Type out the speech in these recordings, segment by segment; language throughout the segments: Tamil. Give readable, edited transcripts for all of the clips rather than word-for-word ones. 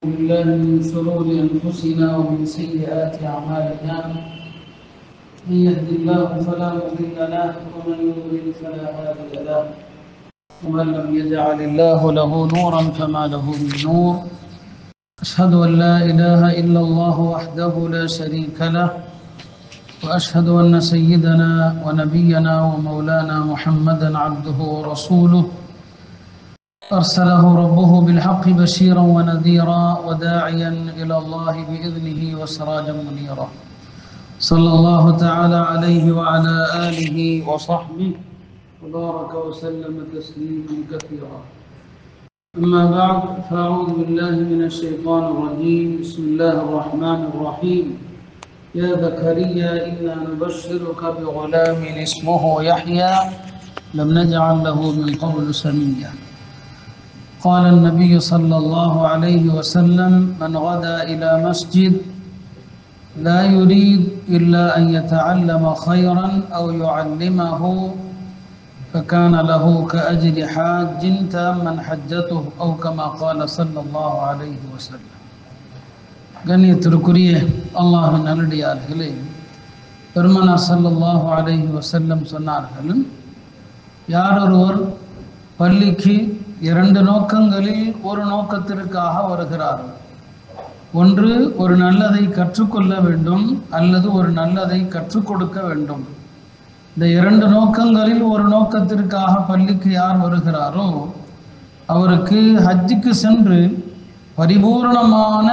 بالله من شرور أنفسنا ومن سيئات أعمالنا. من يهد الله فلا مضل له ومن يضلل فلا هادي له. ومن لم يجعل الله له نورا فما له من نور. أشهد أن لا إله إلا الله وحده لا شريك له، وأشهد أن سيدنا ونبينا ومولانا محمدا عبده ورسوله أرسله ربه بالحق بشيرا ونذيرا وداعيا إلى الله بإذنه وسراجا منيرا. صلى الله تعالى عليه وعلى آله وصحبه وبارك وسلم تسليما كثيرا. أما بعد، فأعوذ بالله من الشيطان الرجيم. بسم الله الرحمن الرحيم. يا زكريا إنا نبشرك بغلام اسمه يحيى لم نجعل له من قبل سميا. قال النبي صلى الله عليه وسلم: من غدا إلى مسجد لا يريد إلا أن يتعلم خيرا أو يعلمه فكان له كأجر حاج تاما حجته أو كما قال صلى الله عليه وسلم. கண்ணியத்திற்குரிய அல்லாஹ்வின் நல்லடியார்களே, பெருமானார் ஸல்லல்லாஹு அலைஹி வஸல்லம் சொன்னார்கள், யார் ஒருவர் பள்ளிக்கு இரண்டு நோக்கங்களில் ஒரு நோக்கத்திற்காக வருகிறார்கள். ஒன்று, ஒரு நல்லதை கற்றுக்கொள்ள வேண்டும், அல்லது ஒரு நல்லதை கற்றுக் கொடுக்க வேண்டும். இந்த இரண்டு நோக்கங்களில் ஒரு நோக்கத்திற்காக பள்ளிக்கு யார் வருகிறாரோ அவருக்கு ஹஜ்ஜுக்கு சென்று பரிபூர்ணமான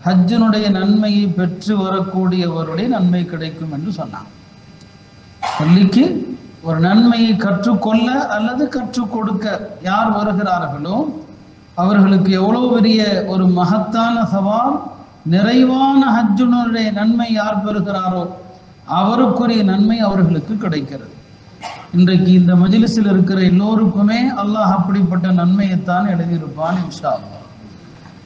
ஹஜ்ஜினுடைய நன்மையை பெற்று வரக்கூடியவருடைய நன்மை கிடைக்கும் என்று சொன்னார். பள்ளிக்கு ஒரு நன்மையை கற்றுக்கொள்ள அல்லது கற்றுக் கொடுக்க யார் வருகிறார்களோ அவர்களுக்கு எவ்வளவு பெரிய ஒரு மகத்தான சவால், நிறைவான ஹஜ்ஜினுடைய நன்மை யார் பெறுகிறாரோ அவருக்குரிய நன்மை அவர்களுக்கு கிடைக்கிறது. இன்றைக்கு இந்த மஜ்லிஸில் இருக்கிற எல்லோருக்குமே அல்லாஹ் அப்படிப்பட்ட நன்மையைத்தான் எழுதியிருப்பான் இன்ஷா அல்லாஹ்.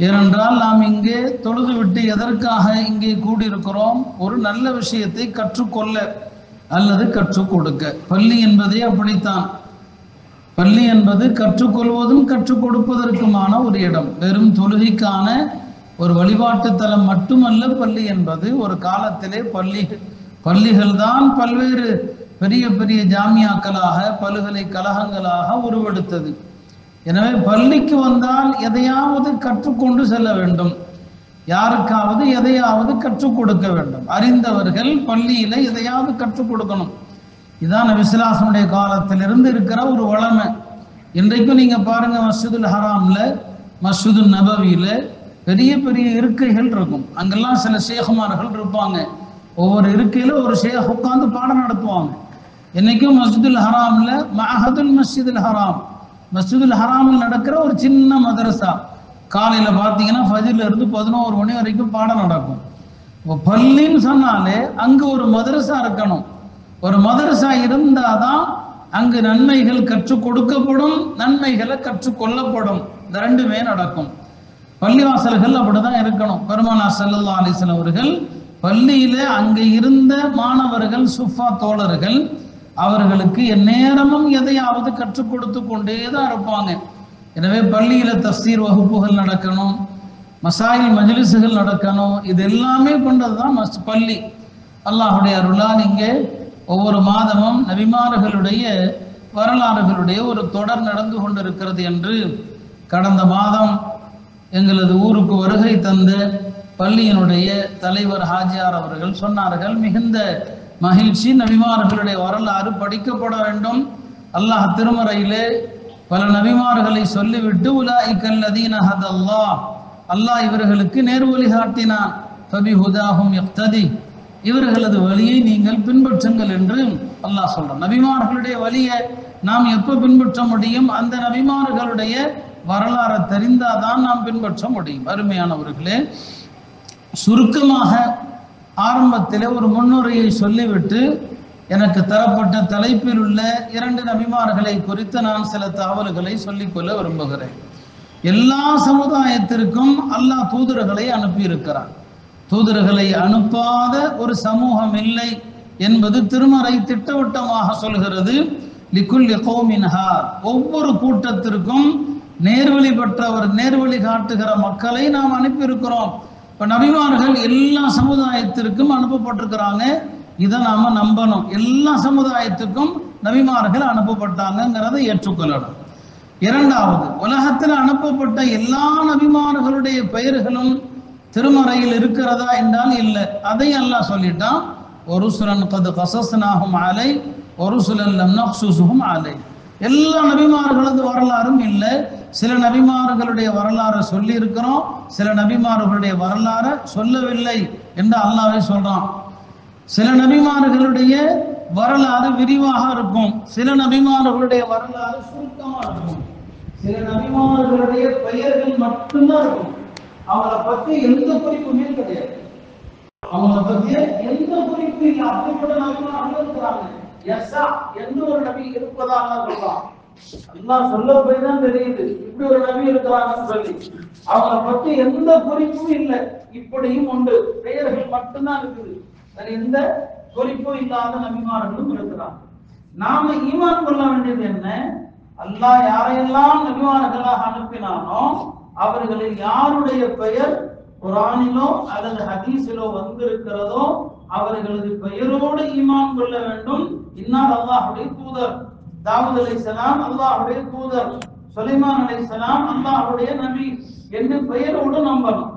ஏனென்றால் நாம் இங்கே தொழுது விட்டு எதற்காக இங்கே கூடியிருக்கிறோம்? ஒரு நல்ல விஷயத்தை கற்றுக்கொள்ள அல்லது கற்றுக் கொடுக்க. பள்ளி என்பதே அப்படித்தான். பள்ளி என்பது கற்றுக்கொள்வதும் கற்றுக் கொடுப்பதற்குமான ஒரு இடம். வெறும் தொழுகைக்கான ஒரு வழிபாட்டு தலம் மட்டுமல்ல பள்ளி என்பது. ஒரு காலத்திலே பள்ளிகள் தான் பல்வேறு பெரிய பெரிய ஜாமியாக்களாக பல்கலைக்கழகங்களாக உருவெடுத்தது. எனவே பள்ளிக்கு வந்தால் எதையாவது கற்றுக்கொண்டு செல்ல வேண்டும், யாருக்காவது எதையாவது கற்றுக் கொடுக்க வேண்டும். அறிந்தவர்கள் பள்ளியில எதையாவது கற்றுக் கொடுக்கணும். இதான் நபி ஸல்லல்லாஹு அலைஹி வஸல்லம் காலத்திலிருந்து இருக்கிற ஒரு வளமை. இன்றைக்கும் நீங்க பாருங்க, மஸ்ஜிதுல் ஹராம்ல மஸ்ஜிதுல் நபவியில பெரிய பெரிய இருக்கைகள் இருக்கும். அங்கெல்லாம் சில ஷேகுமார்கள் இருப்பாங்க. ஒவ்வொரு இருக்கையில ஒரு ஷேக் உட்கார்ந்து பாடம் நடத்துவாங்க. என்னைக்கும் மஸ்ஜிதுல் ஹராம்ல மஅஹதுல் மஸ்ஜிதுல் ஹராம், மஸ்ஜிதுல் ஹராமில் நடக்கிற ஒரு சின்ன மதரசா. காலையில பார்த்தீங்கன்னா ஃபஜ்ர்ல இருந்து 11 மணி வரைக்கும் பாடம் நடக்கும். பள்ளின்னு சொன்னாலே அங்கு ஒரு மதரசா இருக்கணும். ஒரு மதரசா இருந்தாதான் அங்கு நன்மைகள் கற்றுக் கொடுக்கப்படும், நன்மைகளை கற்றுக் கொள்ளப்படும். இந்த ரெண்டுமே நடக்கும். பள்ளிவாசல்கள் அப்படிதான் இருக்கணும். பெருமானார் ஸல்லல்லாஹு அலைஹி வஸல்லம் அவர்கள் பள்ளியில அங்கே இருந்த மாணவர்கள், சுஃபா தோழர்கள், அவர்களுக்கு எந்நேரமும் எதையாவது கற்றுக் கொடுத்து கொண்டே தான் இருப்பாங்க. எனவே பள்ளியில தஃப்சீர் வகுப்புகள் நடக்கணும், மசாயில் மஜ்லிஸுகள் நடக்கணும். இது எல்லாமே கொண்டதுதான் பள்ளி. அல்லாஹுடைய அருளால் இங்கே ஒவ்வொரு மாதமும் நபிமார்களுடைய வரலாறுகளுடைய ஒரு தொடர் நடந்து கொண்டிருக்கிறது என்று கடந்த மாதம் எங்களது ஊருக்கு வருகை தந்த பள்ளியினுடைய தலைவர் ஹாஜியார் அவர்கள் சொன்னார்கள். மிகுந்த மகிழ்ச்சி, நபிமார்களுடைய வரலாறு படிக்கப்பட வேண்டும். அல்லாஹ் திருமறையிலே பல நபிமார்களை சொல்லிவிட்டு உலாயிகல் லதீன ஹதல்லாஹ், அல்லாஹ் இவர்களுக்கு நேர்வழி காட்டினான். ஃபபிஹுதாஹும் யக்ததி, இவர்களது வழியை நீங்கள் பின்பற்றுங்கள் என்று அல்லாஹ் சொல்றான். நபிமார்களுடைய வழியை நாம் எப்போ பின்பற்ற முடியும்? அந்த நபிமார்களுடைய வரலாறை தெரிந்தாதான் நாம் பின்பற்ற முடியும். அருமையானவர்களே, சுருக்கமாக ஆரம்பத்தில் ஒரு முன்னுரையை சொல்லிவிட்டு எனக்கு தரப்பட்ட தலைப்பில் உள்ள 2 நபிமார்களை குறித்து நான் சில தகவல்களை சொல்லிக்கொள்ள விரும்புகிறேன். எல்லா சமுதாயத்திற்கும் அல்லாஹ் தூதர்களை அனுப்பியிருக்கிறார். தூதர்களை அனுப்பாத ஒரு சமூகம் இல்லை என்பது திருமறை திட்டவட்டமாக சொல்கிறது. லிகுல்லி கௌமின் ஹாத், ஒவ்வொரு கூட்டத்திற்கும் நேர்வழி பெற்றவர், நேர்வழி காட்டுகிற மக்களை நாம் அனுப்பியிருக்கிறோம். இப்ப நபிமார்கள் எல்லா சமுதாயத்திற்கும் அனுப்பப்பட்டிருக்கிறாங்க. இதை நாம நம்பணும். எல்லா சமுதாயத்துக்கும் நபிமார்கள் அனுப்பப்பட்டாங்கிறதை ஏற்றுக்கொள்ளணும். இரண்டாவது, உலகத்தில் அனுப்பப்பட்ட எல்லா நபிமார்களுடைய பெயர்களும் திருமறையில் இருக்கிறதா என்றால் இல்லை. அதை அல்லாஹ் சொல்லிட்டான், ஒரு சுலன் கது கசஸ்னாஹும் அலை ஒரு சுலன் லம் நக்சுசுஹும் அலை. எல்லா நபிமார்களது வரலாறும் இல்லை. சில நபிமார்களுடைய வரலாறை சொல்லி இருக்கிறோம், சில நபிமார்களுடைய வரலாறை சொல்லவில்லை என்று அல்லாஹ்வே சொல்றான். சில நபிமார்களுடைய வரலாறு விரிவாக இருக்கும், சில நபிமார்களுடைய வரலாறு சுருக்கமாக இருக்கும். சில நபிமார்களுடைய பெயர்கள் மட்டும்தான் இருக்கும், அவங்களை பற்றி எந்த குறிப்புமே கிடையாது. அவங்களை பற்றிய எந்த குறிப்பு இல்லை. அப்படிப்பட்ட நபிமார்கள் இருக்கிறாங்க. யஸா எந்த ஒரு நபி இருப்பதாக சொல்றான். அல்லாஹ் சொல்ல போய் தான் தெரியுது இப்படி ஒரு நபி இருக்கிறாங்கன்னு சொல்லி. அவங்களை பற்றி எந்த குறிப்பும் இல்லை. இப்படியும் உண்டு, பெயர்கள் மட்டும்தான் இருக்குது, எந்த குறிப்பும் இல்லாத நபிமார்களும் இருக்கிறாங்க. நாம ஈமான் கொள்ள வேண்டியது என்ன? அல்லாஹ் யாரையெல்லாம் நபிமார்களாக அனுப்பினானோ அவர்களில் யாருடைய பெயர் குர்ஆனிலோ அல்லது ஹதீஸிலோ வந்திருக்கிறதோ அவர்களது பெயரோடு ஈமான் கொள்ள வேண்டும். இன்னார் அல்லாஹ்வுடைய தூதர், தாவூத் அலைஹிஸ்ஸலாம் அல்லாஹ்வுடைய தூதர், சுலைமான் அலைஹிஸ்ஸலாம் அல்லாஹ்வுடைய நபி என்று பெயரோடு நம்பணும்.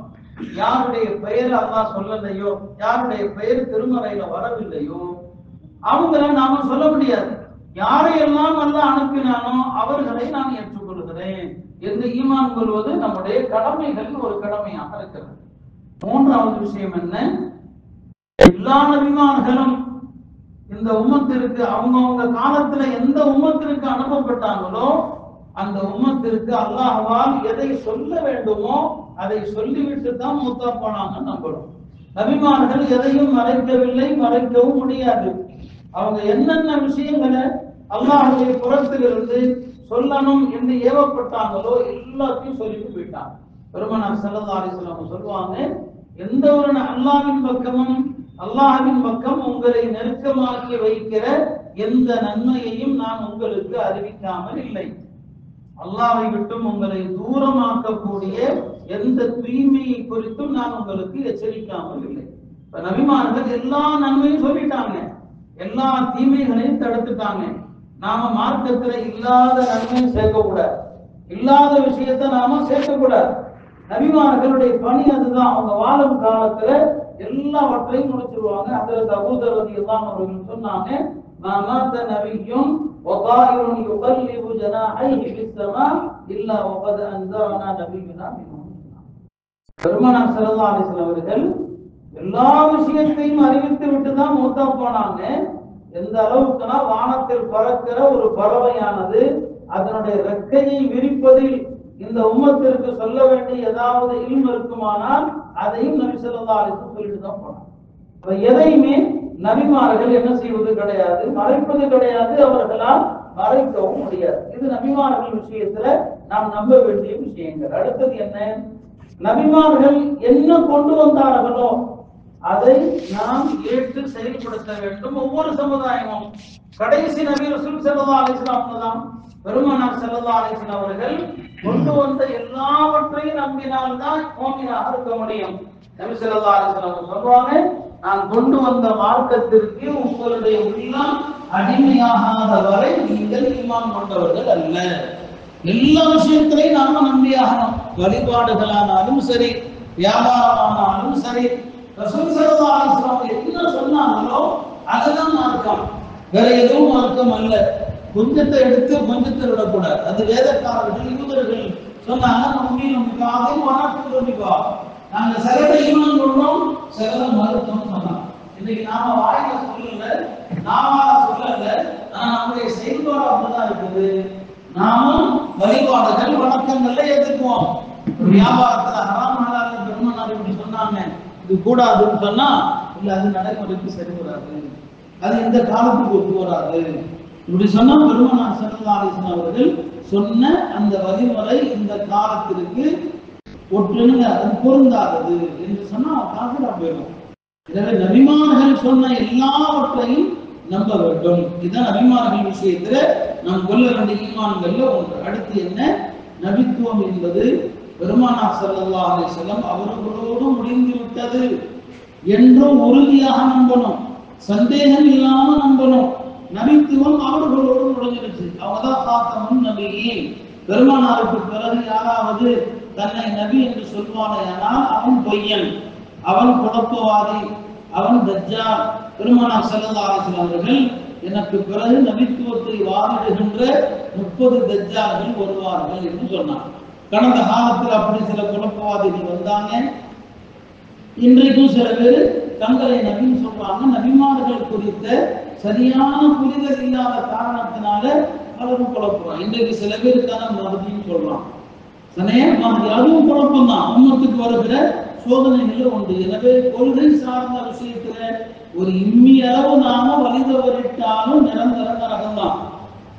யாருடைய பெயர் அல்லாஹ் சொல்லலையோ, யாருடைய பெயர் திருமறையில வரவில்லையோ அவங்கள நாம சொல்ல முடியாது. யாரையெல்லாம் அல்லாஹ் அனுப்பினானோ அவர்களை நான் ஏற்றுக்கொள்கிறேன் என்று ஈமான் கொள்வது நம்முடைய கடமைகள் ஒரு கடமையாக இருக்கிறது. மூன்றாவது விஷயம் என்ன? எல்லா நபிமார்களும் இந்த உம்மத்திற்கு அவங்கவுங்க காலத்துல எந்த உம்மத்திற்கு அனுப்பப்பட்டாங்களோ அந்த உம்மத்திற்கு அல்லாஹ்வால் எதை சொல்ல வேண்டுமோ அதை சொல்லிவிட்டு தான் மூத்தா போனாங்க நம்பணும். நபிமார்கள் எதையும் மறைக்கவில்லை, மறைக்கவும் முடியாது. அவங்க என்னென்ன விஷயங்களை அல்லாஹ்வுடைய புறத்திலிருந்து சொல்லணும் என்று ஏவப்பட்டாங்களோ எல்லாத்தையும் சொல்லிட்டு போயிட்டாங்க. பெருமானார் ஸல்லல்லாஹு அலைஹி வஸல்லம் சொல்லுவாங்க, எந்த ஒரு அல்லாஹ்வின் பக்கமும் அல்லாஹ்வின் பக்கம் உங்களை நெருக்கமாக்கி வைக்கிற எந்த நன்மையையும் நான் உங்களுக்கு அறிவிக்காமல் இல்லை. அல்லாஹ்வை விட்டும் உங்களை தூரமாக்கக்கூடிய எந்த தூய்மையை குறித்தும் நான் உங்களுக்கு எச்சரிக்காமல் இல்லை. இப்ப நபிமார்கள் எல்லா நன்மையும் சொல்லிட்டாங்க, எல்லா தீமைகளையும் தடுத்துட்டாங்க. நாம மார்க்கத்துல இல்லாத நன்மையை சேர்க்கக்கூடாது, இல்லாத விஷயத்தை நாம சேர்க்கக்கூடாது. நபிமார்களுடைய பணி அதுதான். அவங்க வாழும் காலத்துல எல்லாவற்றையும் முடிச்சிருவாங்க. அதுல அபூதர் ரலியல்லாஹு அன்ஹு சொன்னாங்க, மாமாத நபியும் வகாயிரும் யுகல்லிபு ஜனாஹைஹி ஃபிஸ்ஸமா இல்லா வகத் அன்ஸரனா நபியுனா மின்ஹும். பெருமானார் ஸல்லல்லாஹு அலைஹி வஸல்லம் அவர்கள் எல்லா விஷயத்தையும் அறிவித்து விட்டு தான் மூத்தா போனாங்க. எந்த அளவுக்குனா வானத்தில் பறக்கிற ஒரு பறவையானது அதனுடைய ரெக்கையை விரிப்பதில் இந்த உம்மத்திற்கு சொல்ல வேண்டிய ஏதாவது இல்மு இருக்குமானால் அதையும் நபி ஸல்லல்லாஹு அலைஹி வஸல்லம் சொல்லிட்டு தான் போனாங்க. எதையுமே நபிமார்கள் என்ன செய்வது கிடையாது, மறைப்பது கிடையாது, அவர்களால் மறைக்கவும் முடியாது. இது நபிமார்கள் விஷயத்துல நாம் நம்ப வேண்டிய விஷயங்கள். அடுத்தது என்ன? நபிமார்கள் என்ன கொண்டு வந்தார்களோ அதை நாம் ஏற்று செயல்படுத்த வேண்டும் ஒவ்வொரு சமுதாயமும். கடைசி நபி ரசூல் ஸல்லல்லாஹு அலைஹி வஸல்லம் தான். பெருமானார் ஸல்லல்லாஹு அலைஹி வஸல்லம் அவர்கள் கொண்டு வந்த எல்லாவற்றையும் நம்பினால்தான் மூமினாக இருக்க முடியும். நபி ஸல்லல்லாஹு அலைஹி வஸல்லம் சொல்றாங்க, நான் கொண்டு வந்த மார்க்கத்திற்கு உங்களுடைய உள்ளம் அடிமையாகாத வரை நீங்கள் ஈமான் கொண்டவர்கள் அல்ல. எல்லா விஷயத்திலையும் நாம நம்பியாகணும். வழிபாடுகளானாலும் சரி, வியாபாரமானாலும் சரி, ரசூல் ஸல்லல்லாஹு அலைஹி வஸல்லம் என்ன சொன்னாங்களோ அதுதான் மார்க்கம், வேற எதுவும் மார்க்கம் அல்ல. கொஞ்சத்தை எடுத்து கொஞ்சத்தை விடக்கூடாது. அது வேதக்காரர்கள் யூதர்கள் சொன்னாங்க, நாங்க சிலரை ஈமான் கொள்றோம், சிலரை மறுத்தோம் சொன்னாங்க. இன்னைக்கு நாம வாயில சொல்லல, நாமால சொல்லல, ஆனா நம்முடைய செயல்பாடு அப்படிதான் இருக்குது. நாமும் வழிபாடுகள் வணக்கங்கள்ல ஏத்துக்குவோம். வியாபாரத்துல ஹராம் ஹலால் பெருமானார் இப்படி சொன்னாங்க, இது கூடாதுன்னு சொன்னா இல்ல அது நடைமுறைக்கு சரி வராது, அது இந்த காலத்துக்கு ஒத்து வராது. இப்படி சொன்னா பெருமானார் ஸல்லல்லாஹு அலைஹி வஸல்லம் அவர்கள் சொன்ன அந்த வழிமுறை இந்த காலத்திற்கு ஒற்றுங்க அது பொருந்தாதது என்று சொன்னா காஃபிரா போயிடும். எனவே நபிமார்கள் சொன்ன எல்லாவற்றையும் நம்ப வேண்டும். இதுதான் நபிமார்கள் விஷயத்துல நாம் கொள்ள வேண்டிய ஈமான்கள்ல ஒன்று. அடுத்து என்ன? நபித்துவம் என்பது பெருமானார் ஸல்லல்லாஹு அலைஹி வஸல்லம் அவர்களோடு முடிந்து விட்டது என்றும் உறுதியாக நம்பணும், சந்தேகம் இல்லாம நம்பணும். நபித்துவம் அவர்களோடு முடிஞ்சிருச்சு. அவங்கதான் காத்தமுன் நபியீன். பெருமானாருக்கு பிறகு யாராவது தன்னை நபி என்று சொல்வானேயானால் அவன் பொய்யன், அவன் குழப்பவாதி, அவன் தஜ்ஜால். பெருமானார் ஸல்லல்லாஹு அலைஹி வஸல்லம் அவர்கள் எனக்கு பிறகு நபித்துவத்தை வாதிடுகின்ற 30 தஜ்ஜால்கள் வருவார்கள் என்று சொன்னார். கடந்த காலத்தில் அப்படி சில குழப்பவாதிகள் வந்தாங்க. இன்றைக்கும் சில பேர் தங்களை நபின்னு சொல்றாங்க. நபிமார்கள் குறித்த சரியான புரிதல் இல்லாத காரணத்தினால பலரும் குழப்பம். இன்றைக்கு சில பேர் தானே மஹதின்னு சொல்றான், அதுவும் குழப்பம் தான். உம்மத்துக்கு வருகிற சோதனைகள் உண்டு. எனவே கொள்கை சார்ந்த விஷயத்துல ஒரு இம்மி அளவு நாம வலிதவரிட்டாலும் நிரந்தர நரகம் தான்.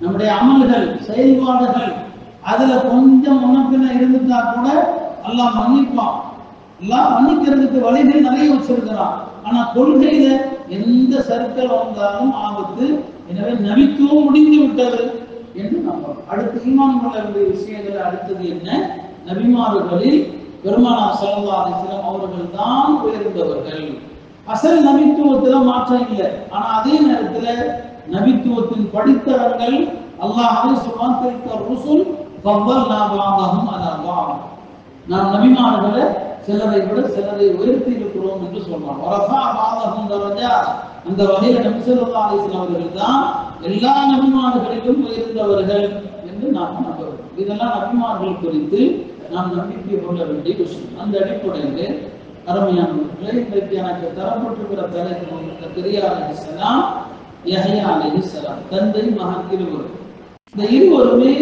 நம்முடைய அமல்கள் செயல்பாடுகள் அதுல கொஞ்சம் முன்னப்பின இருந்துட்டா கூட அல்லாஹ் மன்னிப்பான். எல்லாம் மன்னிக்கிறதுக்கு வழிகள் நிறைய வச்சிருக்கிறான். ஆனா கொள்கையில எந்த சர்க்கிள் வந்தாலும் ஆபத்து. எனவே நபித்துவம் முடிந்து விட்டது என்று நம்புறோம். அடுத்து ஈமான் கொள்ள வேண்டிய விஷயங்கள் அடுத்தது என்ன? நபிமார்களில் பெருமானார் ஸல்லல்லாஹு அலைஹி வஸல்லம் அவர்கள் தான் உயர்ந்தவர்கள். அசல் நபித்துவத்துல மாற்றம் இல்லை. ஆனா அதே நேரத்துல நபித்துவத்தின் படித்தரங்கள் அல்லாஹ்வே சொல்வான், தில்க ருசுல் ஃபضلنا بعضهم على بعض. நாம் நபிமார்களை சிலரை விட சிலரை உயர்த்தி இருக்கிறோம் என்று சொல்றான். வரஃபஅ பஅதஹும் தரஜாத். அந்த வகையில நபி ஸல்லல்லாஹு அலைஹி வஸல்லம் அவர்கள் தான் எல்லா நபிமார்களிலும் உயர்ந்தவர்கள் என்று நாம் நம்புகிறோம். இதெல்லாம் நபிமார்கள் குறித்து நாம் நம்பிக்கை கொள்ள வேண்டிய விஷயம். அந்த அடிப்படையில் அருமையானவர்களே, இன்றைக்கு எனக்கு தரப்பட்டிருக்கிற தலைப்பு ஜக்கரியா அலைஹிஸ்ஸலாம், யஹ்யா அலைஹிஸ்ஸலாம், தந்தை மகன் இருவர். இந்த இருவருமே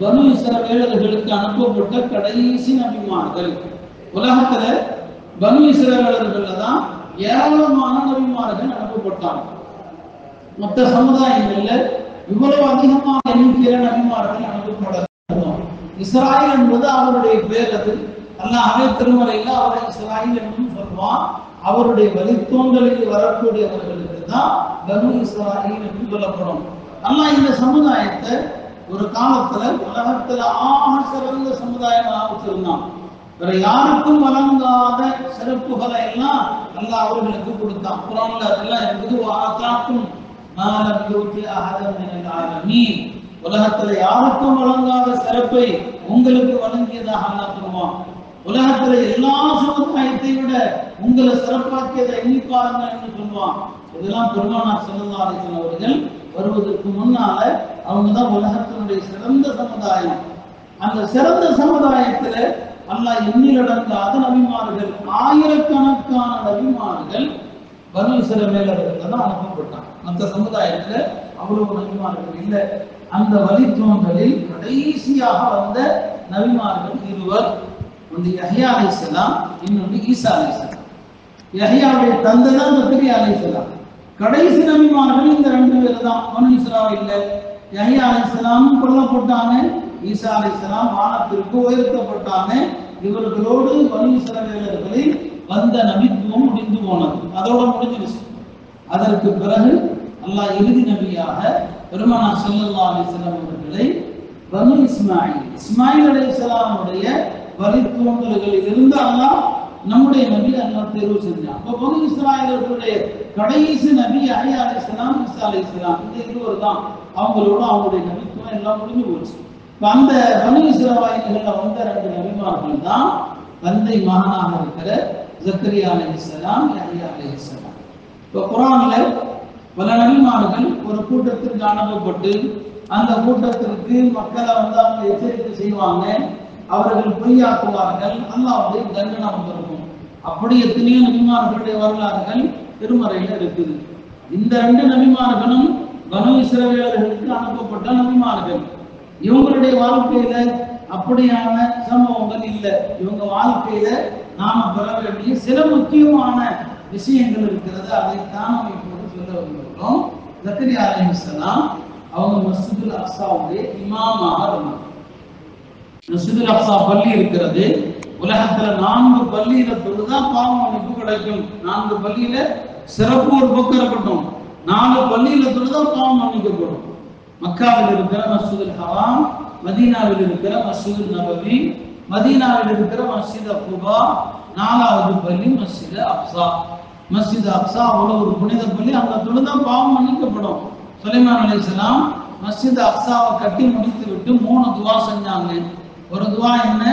பனு இஸ்ரவேலர்களுக்கு அனுப்பப்பட்ட கடைசி நபிமார்கள். உலகத்துல பனு இஸ்ரவேலர்கள்ல தான் ஏராளமான நபிமார்கள் அனுப்பப்பட்டாங்க. மற்ற சமுதாயங்கள்ல இவ்வளவு அதிகமான எண்ணிக்கையில நபிமார்கள் அனுப்பப்பட. இஸ்ராயல் என்பது அவருடைய பேர். அது அல்லாஹ்வே திருமறையில அவரை இஸ்ராயல் என்று சொல்வான். அவருடைய வழித்தோன்றலில் வரக்கூடியவர்களுக்கு தான் பனு இஸ்ராயல் என்று சொல்லப்படும். அல்லாஹ் இந்த சமுதாயத்தை ஒரு காலத்துல உலகத்துல ஆக சிறந்த சமுதாயமாக வச்சிருந்தான். வேற யாருக்கும் வழங்காத சிறப்புகளை எல்லாம் அல்லாஹ் அவர்களுக்கு கொடுத்தான். குர்ஆன்ல அதெல்லாம் இருக்குது. வஆதாக்கும் மா லம் யூதி அஹதன் மினல் ஆலமீன். உலகத்துல யாருக்கும் வழங்காத சிறப்பை உங்களுக்கு வழங்கியதாக அல்லாஹ் சொல்வான். உலகத்துல எல்லா சமுதாயத்தை விட உங்களை சிறப்பாக்கியதை எண்ணி பாருங்கள் என்று சொல்லுவான். இதெல்லாம் பெருமானார் ஸல்லல்லாஹு அலைஹி வஸல்லம் அவர்கள் வருவதற்கு முன்னால அவங்கதான் உலகத்தினுடைய சிறந்த சமுதாயம். அந்த சிறந்த சமுதாயத்துல அல்லாஹ் எண்ணிலடங்காத நபிமார்கள், ஆயிரக்கணக்கான நபிமார்கள் பனு இஸ்ரவேலர்களுக்கு தான் அனுப்பப்பட்டாங்க. மற்ற சமுதாயத்துல அவ்வளவு நபிமார்கள் இல்லை. அந்த வழித்தோன்றலில் கடைசியாக வந்த நபிமார்கள் இருவர். ஒன்று யஹ்யா அலைஹிஸ்ஸலாம், இன்னொன்று ஈசா அலைஹிஸ்ஸலாம். யஹ்யாவுடைய தந்தை தான் ஜக்கரியா அலைஹிஸ்ஸலாம். கடைசி நபிமார்கள் இந்த ரெண்டு பேர் தான். பனு இஸ்ராயீல்ல யஹ்யா அலைஹிஸ்ஸலாம் கொல்லப்பட்டாங்க, ஈசா அலைஹிஸ்ஸலாம் வானத்திற்கு உயர்த்தப்பட்டாங்க. இவர்களோடு பனு இஸ்ரவேலர்களில் வந்த நபித்துவம் முடிந்து போனது. அதோட முடிஞ்சிருச்சு. அதற்கு பிறகு அல்லாஹ் இறுதி நபியாக பெருமானார் ஸல்லல்லாஹு அலைஹி வஸல்லம் அவர்களை பனு இஸ்மாயில் அலைஹிஸ்ஸலாமுடைய வழித்தோன்றல்களில் இருந்து அல்லாஹ் நம்முடைய நபி அல்லாஹ் தேர்வு செஞ்சான். அப்ப பனு இஸ்ராயேலர்களுடைய கடைசி நபி யஹ்யா அலைஹிஸ்ஸலாம், ஈசா அலைஹிஸ்ஸலாம், இந்த இருவர் தான். அவங்களோட அவங்களுடைய நபித்துவம் எல்லாம் முடிஞ்சு போச்சு. அந்த பனு இஸ்ராயேல்கள்ல வந்த ரெண்டு நபிமார்கள் தான் தந்தை மகனாக இருக்கிற ஜக்கரியா அலைஹிஸ்ஸலாம், யஹ்யா அலைஹிஸ்ஸலாம். இப்போ குர்ஆன்ல பல நபிமார்கள் ஒரு கூட்டத்திற்கு அனுப்பப்பட்டு அந்த கூட்டத்திற்கு மக்களை அவங்க எச்சரிக்கை செய்வாங்க. அவர்கள் பொய்யாக்குவார்கள், அல்லாஹ்வுடைய தண்டனை வந்திருக்கும். அப்படி எத்தனையோ நபிமார்களுடைய வரலாறுகள் திருமறையில இருக்குது. இந்த ரெண்டு நபிமார்களும் பனு இஸ்ரவேலர்களுக்கு அனுப்பப்பட்ட நபிமார்கள். இவங்களுடைய வாழ்க்கையில அப்படியான சம்பவங்கள் இல்லை. இவங்க வாழ்க்கையில நாம பெற வேண்டிய சில முக்கியமான விஷயங்கள் இருக்கிறது. அதைத்தான் நம்ம இப்போது சொல்ல வந்துள்ளோம். ஜக்கரியா அலைஹிஸ்ஸலாம் அவங்க மஸ்ஜிதுல் அக்ஸாவுடைய இமாமாக இருந்தாங்க. மஸ்ஜிதுல் அக்ஸா பள்ளி இருக்கிறது. உலகத்துல 4 பள்ளியில தொழுதா பாவ மன்னிப்பு கிடைக்கும். 4 பள்ளியில சிறப்பு ஒரு பக்கம் இருக்கட்டும், 4 பள்ளியில தொழுதா பாவ மன்னிக்கப்படும். மக்காவில் இருக்கிற மஸ்ஜிதுல் ஹராம், மதீனாவில் இருக்கிற மஸ்ஜித் நபவி, மதீனாவில் இருக்கிற மஸ்ஜித் குபா, 4வது பள்ளி மஸ்ஜித் அக்ஸா. மஸ்ஜித் அக்ஸா அவ்வளவு ஒரு புனித பள்ளி, அங்க தொழுதா பாவம் மன்னிக்கப்படும். சுலைமான் அலைஹிஸ்ஸலாம் மஸ்ஜித் அக்ஸாவை கட்டி முடித்து விட்டு 3 துவா செஞ்சாங்க. ஒரு துவா என்ன?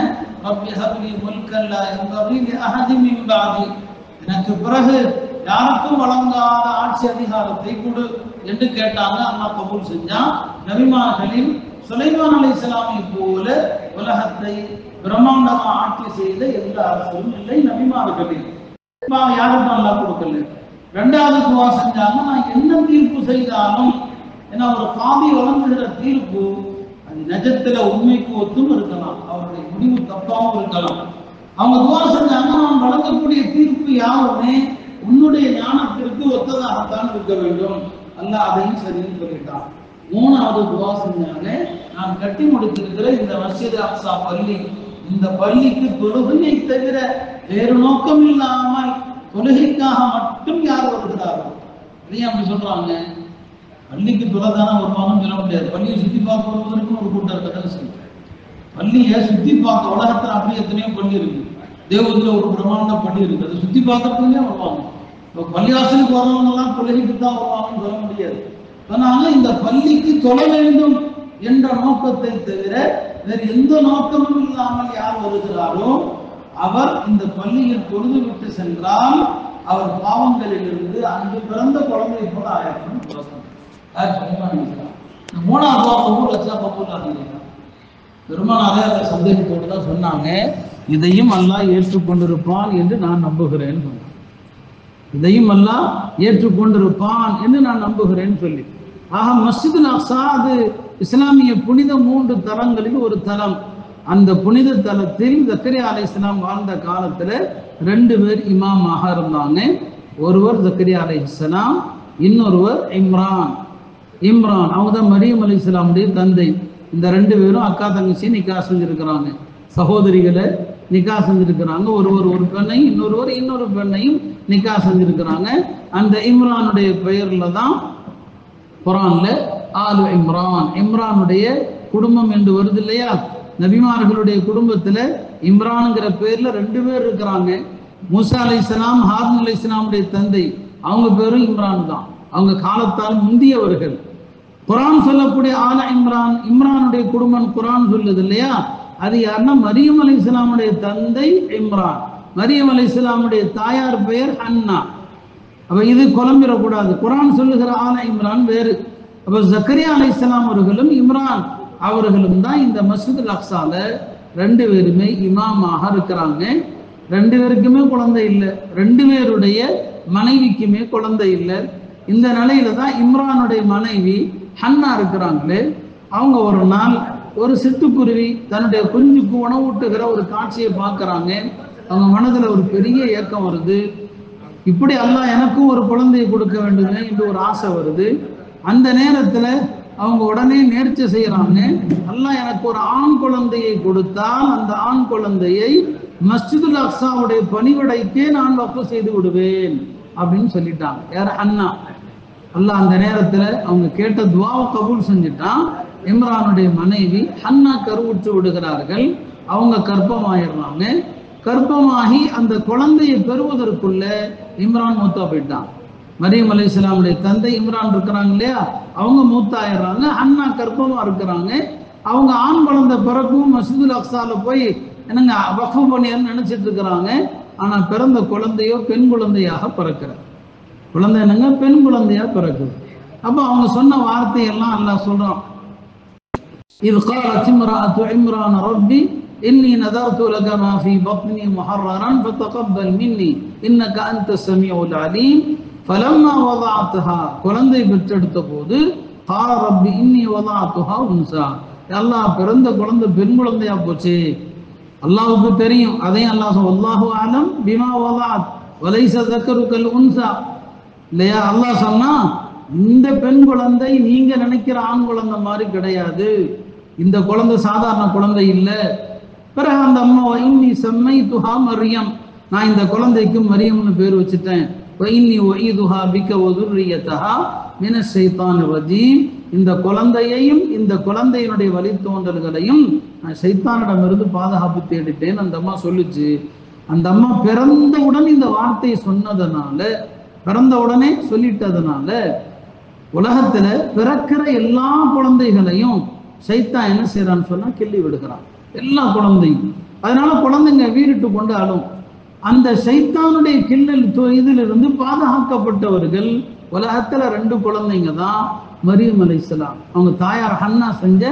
ரப்பி ஹப்லி முல்கன் லா யன்பகி லி அஹதின் மின் பஅதி, எனக்கு பிறகு யாருக்கும் வழங்காத ஆட்சி அதிகாரத்தை கொடு என்று கேட்டாங்க. அல்லாஹ் கபூல் செஞ்சான். நபிமார்களில் சுலைமான் அலைஹிஸ்ஸலாமை போல உலகத்தை பிரம்மாண்டமா ஆட்சி செய்த எந்த அரசரும் இல்லை நபிமார்களில். யாருக்கும் அல்லாஹ் கொடுக்கல. 2வது துவா செஞ்சாங்க, நான் என்ன தீர்ப்பு செய்தாலும், ஏன்னா ஒரு காதி வழங்குகிற தீர்ப்பு அது நிஜத்துல உண்மைக்கு ஒத்தும் இருக்கலாம், அவருடைய முடிவு தப்பாவும் இருக்கலாம். அவங்க துவா செஞ்சாங்க, நான் வழங்கக்கூடிய தீர்ப்பு யாருமே உன்னுடைய ஞானத்திற்கு ஒத்ததாகத்தான் இருக்க வேண்டும். அல்லாஹ் அதையும் சரின்னு சொல்லிட்டான். 3வது துவா செஞ்சாங்க, நான் கட்டி முடித்திருக்கிற இந்த மஸ்ஜித் அக்ஸா பள்ளி, இந்த பள்ளிக்கு தொழுகையை தவிர வேறு நோக்கம் இல்லாமல் தொழுகைக்காக மட்டும் யார் வருகிறார்கள்? அதையும் அப்படி சொல்றாங்க. பள்ளிக்கு தொலைதானே வருவாங்கன்னு சொல்ல முடியாது. பள்ளியை சுத்தி பார்க்க வருவதற்கும் ஒரு கூட்டம் இருக்கதான் செய்யும். பள்ளியை சுத்தி பார்க்க, உலகத்துல அப்படியே எத்தனையோ பள்ளி இருக்கு. தேவத்துல ஒரு பிரமாண்ட பள்ளி இருக்கு, அதை சுத்தி பார்க்கறதுக்கே வருவாங்க. இப்போ பள்ளிவாசலுக்கு வரவங்க எல்லாம் தொழுகைக்கு தான் வருவாங்கன்னு சொல்ல முடியாது. அதனால இந்த பள்ளிக்கு தொழ வேண்டும் என்ற நோக்கத்தை தவிர வேறு எந்த நோக்கமும் இல்லாமல் யார் வருகிறாரோ அவர் இந்த பள்ளியில் தொழுது விட்டு சென்றால் அவர் பாவங்களிலிருந்து அங்கு பிறந்த குழந்தை போல ஆயிரம். 3வது பெருமானாரே அந்த சந்தேகத்தோடு தான் சொன்னாங்க, இதையும் அல்லாஹ் ஏற்றுக்கொண்டிருப்பான் என்று நான் நம்புகிறேன். இதையும் அல்லாஹ் ஏற்றுக்கொண்டிருப்பான் என்று நான் நம்புகிறேன்னு சொல்லி. ஆக மஸ்ஜிதுல் அக்ஸா அது இஸ்லாமிய புனித 3 தலங்களில் ஒரு தலம். அந்த புனித தலத்தில் ஜக்கரியா அலைஹிஸ்ஸலாம் வாழ்ந்த காலத்துல 2 பேர் இமாமாக இருந்தாங்க. ஒருவர் ஜக்கரியா அலைஹிஸ்ஸலாம், இன்னொருவர் இம்ரான். அவங்க தான் மரியம் அலைஹிஸ்ஸலாமுடைய தந்தை. இந்த 2 பேரும் அக்கா தங்கச்சி நிக்கா செஞ்சிருக்கிறாங்க, சகோதரிகளை நிக்கா செஞ்சிருக்கிறாங்க. ஒருவர் ஒரு பெண்ணையும் இன்னொருவர் இன்னொரு பெண்ணையும் நிக்கா செஞ்சிருக்கிறாங்க. அந்த இம்ரானுடைய பெயர்ல தான் குர்ஆன்ல ஆலு இம்ரான், இம்ரானுடைய குடும்பம் என்று வருது இல்லையா? நபிமார்களுடைய குடும்பத்துல இம்ரான்ங்கிற பேர்ல 2 பேர் இருக்கிறாங்க. மூசா அலைஹிஸ்ஸலாம், ஹாரூன் அலைஹிஸ்ஸலாமுடைய தந்தை, அவங்க பேரும் இம்ரான் தான். அவங்க காலத்தால் முந்தியவர்கள். குர்ஆன் சொல்லக்கூடிய ஆல இம்ரான், இம்ரானுடைய குடும்பம் குர்ஆன் சொல்லுது இல்லையா? அது யாருன்னா மரியம் அலைஹிஸ்ஸலாமுடைய தந்தை இம்ரான், மரியம் அலைஹிஸ்ஸலாமுடைய தாயார் பெயர் ஹன்னா. அப்ப இது குழம்பிடக்கூடாது. குர்ஆன் சொல்லுகிற ஆல இம்ரான் வேறு. அப்ப ஜக்கரியா அலைஹிஸ்ஸலாம் அவர்களும் இம்ரான் அவர்களும் தான் இந்த மஸ்ஜிதுல் அக்ஸால 2 பேருமே இமாமாக இருக்கிறாங்க. 2 பேருக்குமே குழந்தை இல்லை, 2 பேருடைய மனைவிக்குமே குழந்தை இல்லை. இந்த நிலையில தான் இம்ரானுடைய மனைவி ஹன்னா இருக்கிறாங்களே, அவங்க ஒரு நாள் ஒரு சிட்டுக்குருவி தன்னுடைய குஞ்சுக்கு உணவூட்டுகிற ஒரு காட்சியை பார்க்கறாங்க. அவங்க மனதுல ஒரு பெரிய ஏக்கம் வருது. இப்படி அல்லாஹ் எனக்கும் ஒரு குழந்தையை கொடுக்க வேண்டும் என்று ஒரு ஆசை வருது. அந்த நேரத்துல அவங்க உடனே நேர்ச்சை செய்யறாங்க, அல்லாஹ் எனக்கு ஒரு ஆண் குழந்தையை கொடுத்தால் அந்த ஆண் குழந்தையை மஸ்ஜிதுல் அக்ஸாவுடைய பணிவிடைக்கே நான் வக்ஃப் செய்து விடுவேன் அப்படின்னு சொல்லிட்டாங்க. யார்? அண்ணா. அல்லாஹ் அந்த நேரத்துல அவங்க கேட்ட துவாவை கபூல் செஞ்சுட்டான். இம்ரானுடைய மனைவி ஹன்னா கருவுற்று விடுகிறார்கள். அவங்க கர்ப்பமாயிடுறாங்க. கர்ப்பமாகி அந்த குழந்தையை பெறுவதற்குள்ள இம்ரான் மூத்தா போயிட்டான். மரியம் அலைஹிஸ்ஸலாமுடைய தந்தை இம்ரான் இருக்கிறாங்க இல்லையா, அவங்க மூத்தாயிடுறாங்க. அண்ணா கர்ப்பமா இருக்கிறாங்க. அவங்க ஆண் குழந்தை பிறக்கும் மஸ்ஜிதுல் அக்ஸால போய் என்னங்க வக்ஃப் பண்ணியான்னு நினைச்சிட்டு இருக்கிறாங்க. ஆனா பிறந்த குழந்தையோ பெண் குழந்தையாக பிறக்கிற குழந்தை என்னங்க பெண் குழந்தையா பிறக்குது. அப்ப அவங்க சொன்ன வார்த்தையெல்லாம் அல்லாஹ் சொல்றான், இது قالت امرأة عمران ربي إني نذرت لك ما في بطني محررا فتقبل مني إنك أنت السميع العليم فلما وضعتها குழந்தை பெற்றெடுத்த போது قال ربي إني وضعتها أنثى, அல்லாஹ் பிறந்த குழந்தை பெண் குழந்தையா போச்சு. அல்லாஹ்வுக்கு தெரியும். அதையும் அல்லாஹ் வல்லாஹு அலம் பிமா வதஅத் வலைஸ ذكرுகல் உன்ஸா இல்லையா? அல்லாஹ் சொன்னா இந்த பெண் குழந்தை நீங்க நினைக்கிற ஆண் குழந்தை மாதிரி கிடையாது. இந்த குழந்தை சாதாரண குழந்தை இல்லை. பிறகு அந்த அம்மா இன்னி சம்மைதுஹா மரியம், நான் இந்த குழந்தைக்கு மரியம்னு பேர் வச்சுட்டேன். இன்னி உஈதுஹா பிக வ ذُرِّيَّتَهَا மினஷ் ஷைத்தானிர் ரஜீம், இந்த குழந்தையையும் இந்த குழந்தையினுடைய வழித்தோன்றல்களையும் நான் ஷைத்தானிடமிருந்து பாதுகாப்பு தேடிட்டேன் அந்த அம்மா சொல்லுச்சு. அந்த அம்மா பிறந்தவுடன் இந்த வார்த்தையை சொன்னதனால, பிறந்த உடனே சொல்லிட்டதுனால, உலகத்துல பிறக்கிற எல்லா குழந்தைகளையும் ஷைத்தான் என்ன செய்யறான்னு சொன்னா கிள்ளி விடுகிறான், எல்லா குழந்தையும். அதனால குழந்தைங்க வீறிட்டு கொண்டு அழும். அந்த ஷைத்தானுடைய கிள்ளல் இதிலிருந்து பாதுகாக்கப்பட்டவர்கள் உலகத்துல 2 குழந்தைங்க தான். மரியம் அலைஹிஸ்ஸலாம், அவங்க தாயார் ஹன்னா செஞ்ச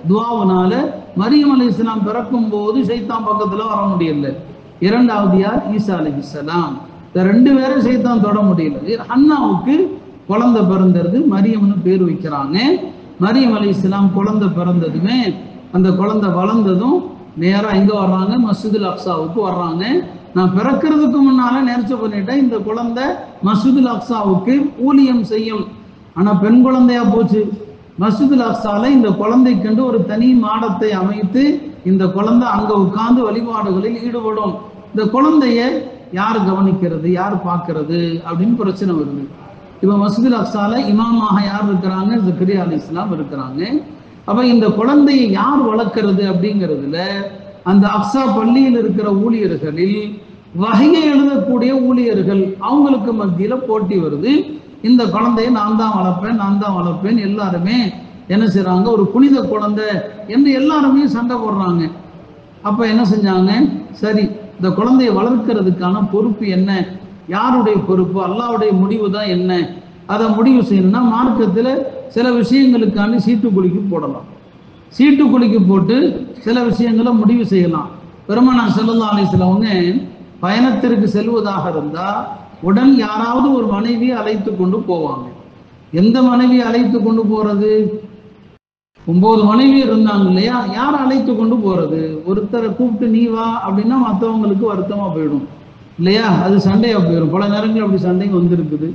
துவாவுனால மரியம் அலைஹிஸ்ஸலாம் பிறக்கும் போது ஷைத்தான் பக்கத்துல வர முடியல. 2வது யார்? ஈசா அலைஹிஸ்ஸலாம். இந்த 2 பேரும் ஷைத்தான் தொட முடியல. ஹன்னாவுக்கு குழந்தை பிறந்தது, மரியம்னு பேர் வைக்கிறாங்க. மரியம் அலைஹிஸ்ஸலாம் குழந்தை பிறந்ததுமே அந்த குழந்தை வளர்ந்ததும் நேரா எங்க வர்றாங்க? மஸ்ஜிதுல் அக்ஸாவுக்கு வர்றாங்க. நான் பிறக்கிறதுக்கு முன்னால நேர்ச்சி பண்ணிட்டேன் இந்த குழந்தை மஸ்ஜிதுல் அக்ஸாவுக்கு ஊழியம் செய்யும். ஆனா பெண் குழந்தையா போச்சு. மஸ்ஜிதுல் அக்ஸால இந்த குழந்தைக்கென்று ஒரு தனி மாடத்தை அமைத்து இந்த குழந்தை அங்க உட்கார்ந்து வழிபாடுகளில் ஈடுபடும். இந்த குழந்தைய யார் கவனிக்கிறது, யார் பார்க்கிறது அப்படின்னு பிரச்சனை வருது. இப்ப மஸ்ஜிதுல் அக்ஸால இமாமாக யார் இருக்கிறாங்க? ஜக்கரியா அலைஹிஸ்ஸலாம் இருக்கிறாங்க. அப்ப இந்த குழந்தையை யார் வளர்க்கிறது அப்படிங்கிறதுல அந்த அக்ஸா பள்ளியில் இருக்கிற ஊழியர்களில் வகையை எழுதக்கூடிய ஊழியர்கள் அவங்களுக்கு மத்தியில போட்டி வருது. இந்த குழந்தையை நான் தான் வளர்ப்பேன், நான் தான் வளர்ப்பேன். எல்லாருமே என்ன செய்யறாங்க? ஒரு புனித குழந்தை என்று எல்லாருமே சண்டை போடுறாங்க. அப்ப என்ன செஞ்சாங்க? சரி, இந்த குழந்தையை வளர்க்கிறதுக்கான பொறுப்பு என்ன, யாருடைய பொறுப்பு, அல்லாஹ்வுடைய முடிவு தான் என்ன, அதை முடிவு செய்யணும்னா மார்க்கத்துல சில விஷயங்களுக்காண்டி சீட்டுக்குலுக்கி போடலாம். சீட்டுக்குலுக்கி போட்டு சில விஷயங்களை முடிவு செய்யலாம். பெருமானார் ஸல்லல்லாஹு அலைஹி வஸல்லம் பயணத்திற்கு செல்வதாக இருந்தா உடன் யாராவது ஒரு மனைவியை அழைத்து கொண்டு போவாங்க. எந்த மனைவியை அழைத்து கொண்டு போறது? 9 மனைவி இருந்தாங்க இல்லையா, யார் அழைத்து கொண்டு போறது? ஒருத்தரை கூப்பிட்டு நீ வா அப்படின்னா மற்றவங்களுக்கு வருத்தமா போயிடும் இல்லையா, அது சண்டையா போயிடும். பல நேரங்கள் அப்படி சண்டைங்க வந்திருக்குது.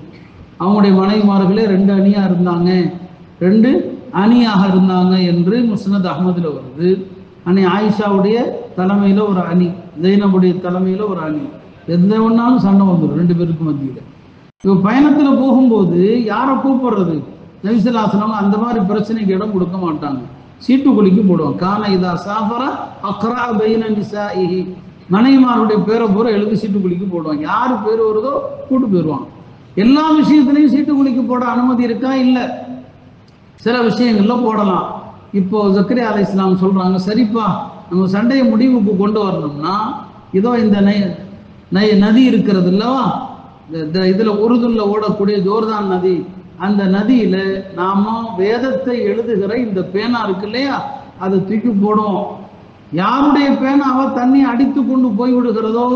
அவங்களுடைய மனைவிமார்களே 2 அணியா இருந்தாங்க, 2 அணியாக இருந்தாங்க என்று முஸ்னத் அஹ்மதுல வருது. அணி ஆயிஷாவுடைய தலைமையில ஒரு அணி, ஜெய்னபுடைய தலைமையில ஒரு அணி. எந்த ஒன்னாலும் சண்டை வந்துடும் 2 பேருக்கு மத்தியில. இப்போ பயணத்துல போகும்போது யாரை கூப்பிடுறது? நபி ஸல்லல்லாஹு அலைஹி வஸல்லம் அந்த மாதிரி பிரச்சனைக்கு இடம் கொடுக்க மாட்டாங்க. சீட்டுக்குலுக்கி போடுவாங்க. கான இதா சாஃபர அக்ரா பைன நிசாஇஹி, மனைவிமாருடைய பேரை பூரா எழுதி சீட்டுக்குலுக்கி போடுவாங்க. யாரு பேர் வருதோ கூட்டு போயிடுவாங்க. எல்லா விஷயத்திலையும் சீட்டுக்குலுக்கி போட அனுமதி இருக்கா? இல்லை. சில விஷயங்கள்ல போடலாம். இப்போ ஜக்கரியா அலைஹிஸ்ஸலாம் சொல்றாங்க, சரிப்பா நம்ம சண்டையை முடிவுக்கு கொண்டு வரணும்னா இதோ இந்த நதி இருக்கிறது இல்லவா, இதுல உருதுல ஓடக்கூடிய ஜோர்தான் நதி, அந்த நதியில நாம வேதத்தை எழுதுகிற இந்த பேனா இருக்கு இல்லையா, அதை தூக்கி போடுவோம். யாருடைய பேனாவை தண்ணி அடித்து கொண்டு போய் விடுகிறதோ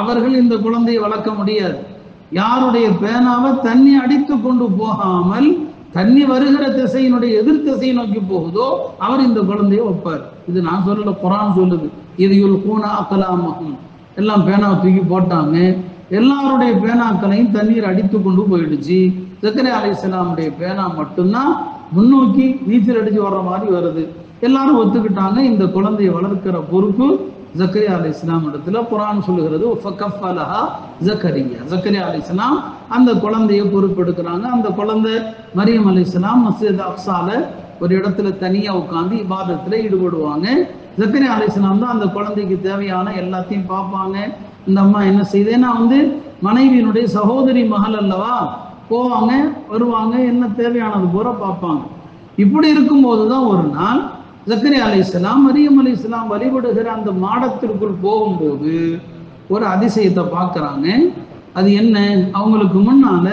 அவர்கள் இந்த குழந்தையை வளர்க்க முடியாது. யாருடைய பேனாவை தண்ணி அடித்து கொண்டு போகாமல் தண்ணி வருகிற திசையினுடைய எதிர் திசையை நோக்கி போகுதோ அவர் இந்த குழந்தையை வைப்பார். இது நான் சொல்லல, குர்ஆன் சொல்லுது. இது யுல்கூன அக்லாமஹும், எல்லாம் பேனாவை தூக்கி போட்டாங்க. எல்லாருடைய பேனாக்களையும் தண்ணீர் அடித்து கொண்டு போயிடுச்சு. ஜக்கரியா அலைஹிஸ்ஸலாமுடைய பேனா மட்டும்தான் முன்னோக்கி நீச்சல் அடிச்சு வர்ற மாதிரி வருது. எல்லாரும் ஒத்துக்கிட்டாங்க. இந்த குழந்தையை வளர்க்கிற பொறுப்பு ஜக்கரியா அலைஹிஸ்ஸலாம் இடத்துல. குர்ஆன் சொல்லுகிறது ஃபகஃபலஹா ஜக்கரியா, ஜக்கரியா அலைஹிஸ்ஸலாம் அந்த குழந்தையை பொறுப்பெடுக்கிறாங்க. அந்த குழந்தை மரியம் அலைஹிஸ்ஸலாம் மஸ்ஜித் அக்ஸால ஒரு இடத்துல தனியா உட்கார்ந்து இபாதத்துல ஈடுபடுவாங்க. ஜக்கரியா அலைஹிஸ்ஸலாம் தான் அந்த குழந்தைக்கு தேவையான எல்லாத்தையும் பார்ப்பாங்க. இந்த அம்மா என்ன செய்தேன்னா மனைவியினுடைய சகோதரி மகள் அல்லவா, போவாங்க வருவாங்க, என்ன தேவையானது பூரா பார்ப்பாங்க. இப்படி இருக்கும்போது தான் ஒரு நாள் ஜக்கரியா அலைஹிஸ்ஸலாம் மரியம் அலைஹிஸ்ஸலாம் வழிபடுகிற அந்த மாடத்திற்குள் போகும்போது ஒரு அதிசயத்தை பார்க்கறாங்க. அது என்ன? அவங்களுக்கு முன்னால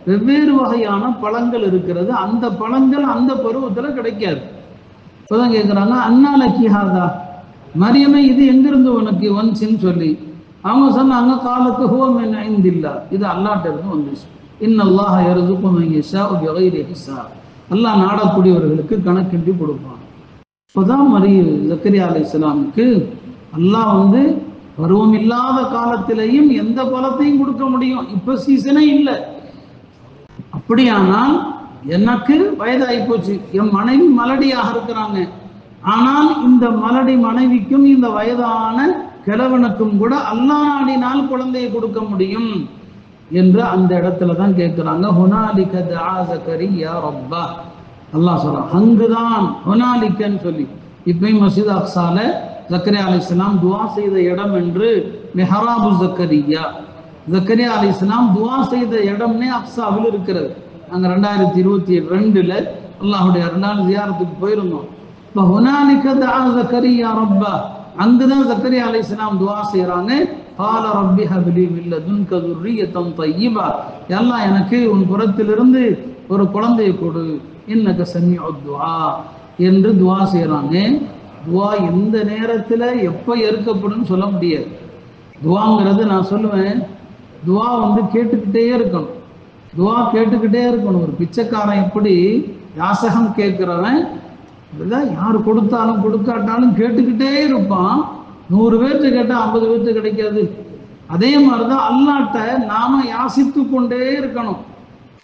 வெவ்வேறு வகையான பழங்கள் இருக்கிறது. அந்த பழங்கள் அந்த பருவத்துல கிடைக்காது. இப்பதான் கேட்குறாங்க, அன்னாலக்கி ஹாதா, மரியமே இது எங்கிருந்து உனக்கு வந்துச்சுன்னு சொல்லி. அவங்க சொன்னாங்க, காலத்து ஹுவ மின் இந்தில்லாஹ், இது அல்லாஹ்ட்ட இருந்து வந்துச்சு. இன்னல்லாஹ யர்ஸுகு மன் யஷாஉ பிகைரி ஹிசாப், அல்லாஹ் நாடக்கூடியவர்களுக்கு கணக்கின்றி கொடுப்பான். இப்போதான் ஜக்கரியா அலைஹிஸ்ஸலாமுக்கு அல்லாஹ் பருவம் இல்லாத காலத்திலையும் எந்த பழத்தையும் கொடுக்க முடியும். இப்ப சீசனே இல்லை. அப்படியானால் எனக்கு வயதாகி போச்சு, என் மனைவி மலடியாக இருக்கிறாங்க. ஆனால் இந்த மலடி மனைவிக்கும் இந்த வயதான கிழவனுக்கும் கூட அல்லாஹ் நாடினால் குழந்தையை கொடுக்க முடியும். என்று அந்த இடத்துல தான் கேட்குறாங்க. ஹுனாலிக தஆ ஜக்கரியா ரப்பா, அல்லாஹ் சொல்றான் அங்குதான் ஹுனாலிக்கன்னு சொல்லி. இப்பயும் மஸ்ஜித் அக்ஸால ஜக்கரியா அலைஹிஸ்ஸலாம் துஆ செய்த இடம் என்று மிஹராபு ஜக்கரியா, ஜக்கரியா அலைஹிஸ்ஸலாம் துஆ செய்த இடம்னே அக்ஸாவில் இருக்கிறது. நாங்கள் 2022 அல்லாஹுடைய அருளால் ஜியாரத்துக்கு போயிருந்தோம். இப்போ ஹுனாலிக தஆ ஜக்கரியா ரப்பா, அங்குதான் ஜக்கரியா அலைஹிஸ்ஸலாம் துஆ செய்கிறாங்க. கால ரப்பி ஹப்லி மின் லதுன்க ذُرِّيَّةً طَيِّبَةً, அல்லாஹ் எனக்கு உன் புறத்திலிருந்து ஒரு குழந்தையை கொடு, இன்னக சமீஉத் துஆ என்று துஆ செய்கிறாங்க. துஆ எந்த நேரத்தில் எப்போ ஏற்கப்படும் சொல்ல முடியாது. துஆங்கிறது நான் சொல்லுவேன், துஆ கேட்டுக்கிட்டே இருக்கணும், துஆ கேட்டுக்கிட்டே இருக்கணும். ஒரு பிச்சைக்காரன் எப்படி யாசகம் கேட்கிறவன் யார் கொடுத்தாலும் கொடுக்காட்டாலும் கேட்டுக்கிட்டே இருப்பான். 100 பேர்த்து கேட்டால் 50 பேர்த்து கிடைக்காது. அதே மாதிரிதான் அல்லாட்ட நாம யாசித்து கொண்டே இருக்கணும்.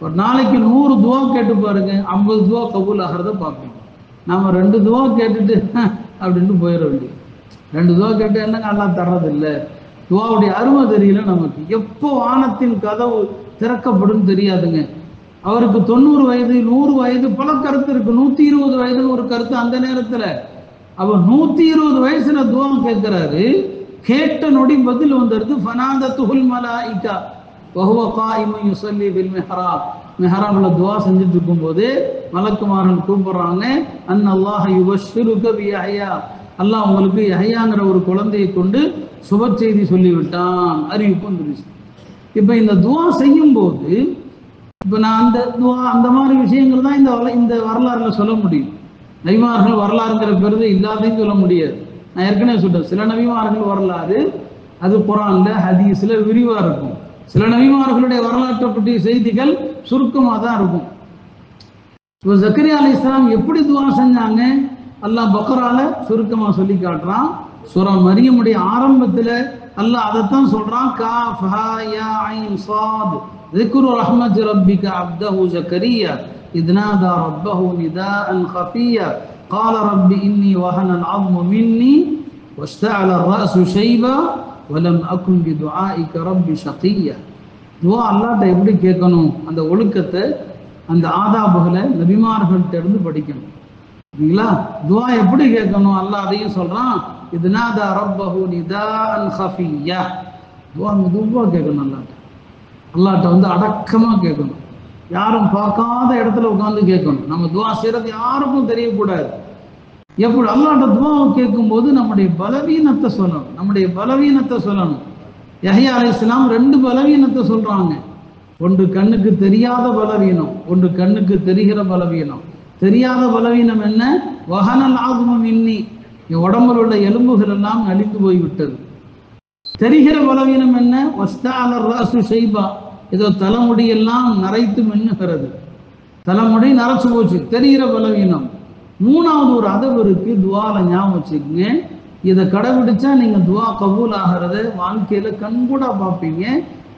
ஒரு நாளைக்கு 100 துவா கேட்டு பாருங்க, 50 துவா கபூல் ஆகிறத பார்ப்பீங்க. நாம 2 துவா கேட்டுட்டு அப்படின்ட்டு போயிட வேண்டியது. 2 துவா கேட்டு என்னங்க அல்லாஹ் தர்றதில்லை, துவாவுடைய அருமை தெரியல நமக்கு. எப்போ வானத்தின் கதவு திறக்கப்படும் தெரியாதுங்க. அவருக்கு 90 வயது 100 வயது பல கருத்து இருக்கு. 120 வயதுன்னு ஒரு கருத்து அந்த நேரத்துல. அவர் 120 வயசுல துவா கேட்கிறாரு, கேட்ட நொடி பதில் வந்துடுது. ஃபனாதத்துல் மலாயிகா வஹுவ காயிமுன் யுஸல்லி பில் மிஹ்ராப், மிஹ்ராப்ல துவா செஞ்சுட்டு இருக்கும்போது மலக்குமார்கள் கூப்பிடுறாங்க, அன்னல்லாஹ யுபஷ்ஷிருக பியஹ்யா, அல்லாஹ் உங்களுக்கு யஹ்யாங்கிற ஒரு குழந்தையை கொண்டு சுப செய்தி சொல்லிவிட்டான், அறிவிப்பு வந்துருச்சு. இப்போ இந்த துவா செய்யும் போது இப்போ நான் அந்த துவா அந்த மாதிரி விஷயங்கள் தான் இந்த வரலாறுல சொல்ல முடியும். நபிமார்கள் வரலாறுங்கிற பெருது இல்லாதையும் சொல்ல முடியாது. நான் ஏற்கனவே சொல்றேன், சில நபிமார்கள் வரலாறு அது குர்ஆன்ல ஹதீஸ்ல விரிவா இருக்கும், சில நபிமார்களுடைய வரலாற்றை பற்றிய செய்திகள் சுருக்கமாக தான் இருக்கும். இப்போ ஜக்கரியா அலைஹிஸ்ஸலாம் எப்படி துவா செஞ்சாங்க அல்லாஹ் பக்ரால சுருக்கமா சொல்லி காட்டுறான். சூரா மரியமுடைய ஆரம்பத்துல அல்லாஹ் அதைத்தான் சொல்றான், காஃப் ஹா யா ஐன் ஸாத் ذكر رحمة ربك عبده زكريا إذ نادى ربه نداء خفيا قال رب إني وهن العظم مني واشتعل الرأس شيبا ولم أكن بدعائك رب شقيا. துவா அல்லாஹ்ட்ட எப்படி கேட்கணும், அந்த ஒழுக்கத்தை அந்த ஆதாபுகளை நபிமார்கள்ட்ட இருந்து படிக்கணும். சரிங்களா? துவா எப்படி கேட்கணும் அல்லாஹ் அதையும் சொல்றான். இது நாதா ரப்பஹு நிதாஅன் ஹஃபிய்யா, துவா மெதுவா கேட்கணும். அல்லாஹ்ட்ட அடக்கமா கேட்கணும், யாரும் பார்க்காத இடத்துல உட்கார்ந்து கேட்கணும். நம்ம துவா செய்யறது யாருக்கும் தெரியக்கூடாது. எப்படி அல்லாஹ்ட்ட துவாவை கேட்கும் போது நம்முடைய பலவீனத்தை சொல்லணும், நம்முடைய பலவீனத்தை சொல்லணும். யஹ்யா அலைஹிஸ்ஸலாம் 2 பலவீனத்தை சொல்றாங்க. ஒன்று கண்ணுக்கு தெரியாத பலவீனம், ஒன்று கண்ணுக்கு தெரிகிற பலவீனம். தெரியாத பலவீனம் என்ன? வஹனல் ஆதுமு மின்னி, என் உடம்புல உள்ள எலும்புகள் எல்லாம் நலிந்து போய்விட்டது. தெரிகிற பலவீனம் என்ன? வஸ்தஅல ரஅசு ஷைபா, ஏதோ தலைமுடி எல்லாம் நரைத்து மின்னுகிறது, தலைமுடி நரைச்சு போச்சு, தெரிகிற பலவீனம். 3வது ஒரு அதவு இருக்கு துவால, ஞாபகம் வச்சுக்கோங்க. இதை கடைபிடிச்சா நீங்க துவா கபூல் ஆகிறத வாழ்க்கையில கண்கூடா பார்ப்பீங்க.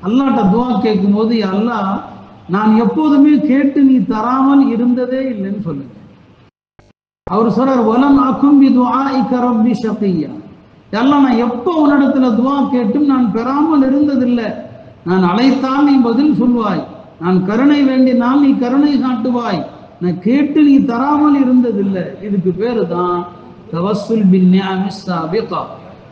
அல்லாஹ்ட்ட துவா கேட்கும் போது, அல்லாஹ் நான் எப்போதுமே கேட்டு நீ தராமல் இருந்ததே இல்லைன்னு சொல்லுங்க. அவர் சொல்றார், வலம் அகும் பி துஆஇக ரப்பி ஷகியா, எல்லாம் நான் எப்போ உன்னிடத்துல துவா கேட்டும் நான் பெறாமல் இருந்ததில்லை. நான் அழைத்தால் நீ பதில் சொல்வாய், நான் கருணை வேண்டினால் நீ கருணை காட்டுவாய், நான் கேட்டு நீ தராமல் இருந்ததில்லை. இதுக்கு பேரு தான் தவஸ்ஸுல் பின் நிஅமிஸ் சாபிகா.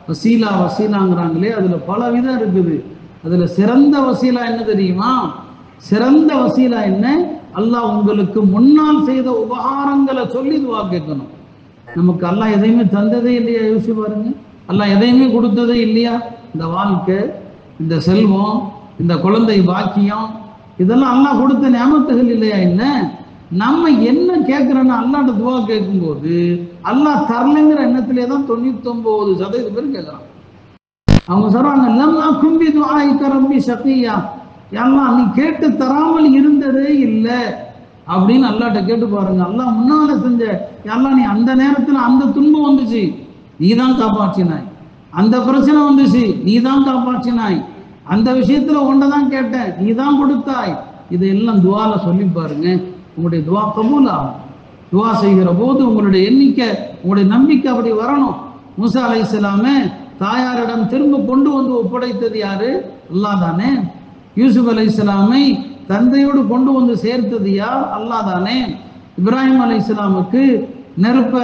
வசீலா வசீலாங்கிறாங்களே, அதுல பல விதம் இருக்குது. அதுல சிறந்த வசீலா என்ன தெரியுமா? சிறந்த வசீலா என்ன? அல்லாஹ் உங்களுக்கு முன்னால் செய்த உபகாரங்களை சொல்லி துவா கேட்கணும். நமக்கு அல்லாஹ் எதையுமே தந்ததே இல்லையா? யோசிச்சு பாருங்க. அல்லாஹ் எதையுமே கொடுத்ததே இல்லையா? இந்த வாழ்க்கை, இந்த செல்வம், இந்த குழந்தை பாக்கியம், இதெல்லாம் அல்லாஹ் கொடுத்த நியமத்துகள் இல்லையா? என்ன நம்ம என்ன கேட்கிறோன்னா அல்லாஹ்ட்ட துவா கேட்கும்போது அல்லாஹ் தரலைங்கிற எண்ணத்திலே தான் 99% பேர் கேட்குறான். அவங்க சொல்றாங்க, லம் அகும் பி துஆஇக ரப்பி ஷகியா, அல்லாஹ் நீ கேட்டு தராமல் இருந்ததே இல்லை அப்படின்னு அல்லாஹ்ட்ட கேட்டு பாருங்க. அல்லாஹ் முன்னால செஞ்ச, அல்லாஹ் நீ அந்த நேரத்துல அந்த துன்பம் வந்துச்சு, நீ தான் காப்பாற்றினாய். அந்த பிரச்சனை வந்துச்சு, நீ தான் காப்பாற்றினாய். அந்த விஷயத்துல ஒன்றை கேட்டேன், நீ தான் கொடுத்தாய். இதெல்லாம் துவால சொல்லி பாருங்க, உங்களுடைய துவா கபூல் ஆகும். துவா செய்கிற போது உங்களுடைய எண்ணிக்கை, உங்களுடைய நம்பிக்கை அப்படி வரணும். மூசா அலைஹிஸ்ஸலாமே தாயாரிடம் திரும்ப கொண்டு வந்து ஒப்படைத்தது யாரு? அல்லாஹ் தானே. யூசுப் அலைஹிஸ்ஸலாமை தந்தையோடு கொண்டு வந்து சேர்த்தது யார்? அல்லாஹ் தானே. இப்ராஹிம் அலைஹிஸ்ஸலாமுக்கு நெருப்ப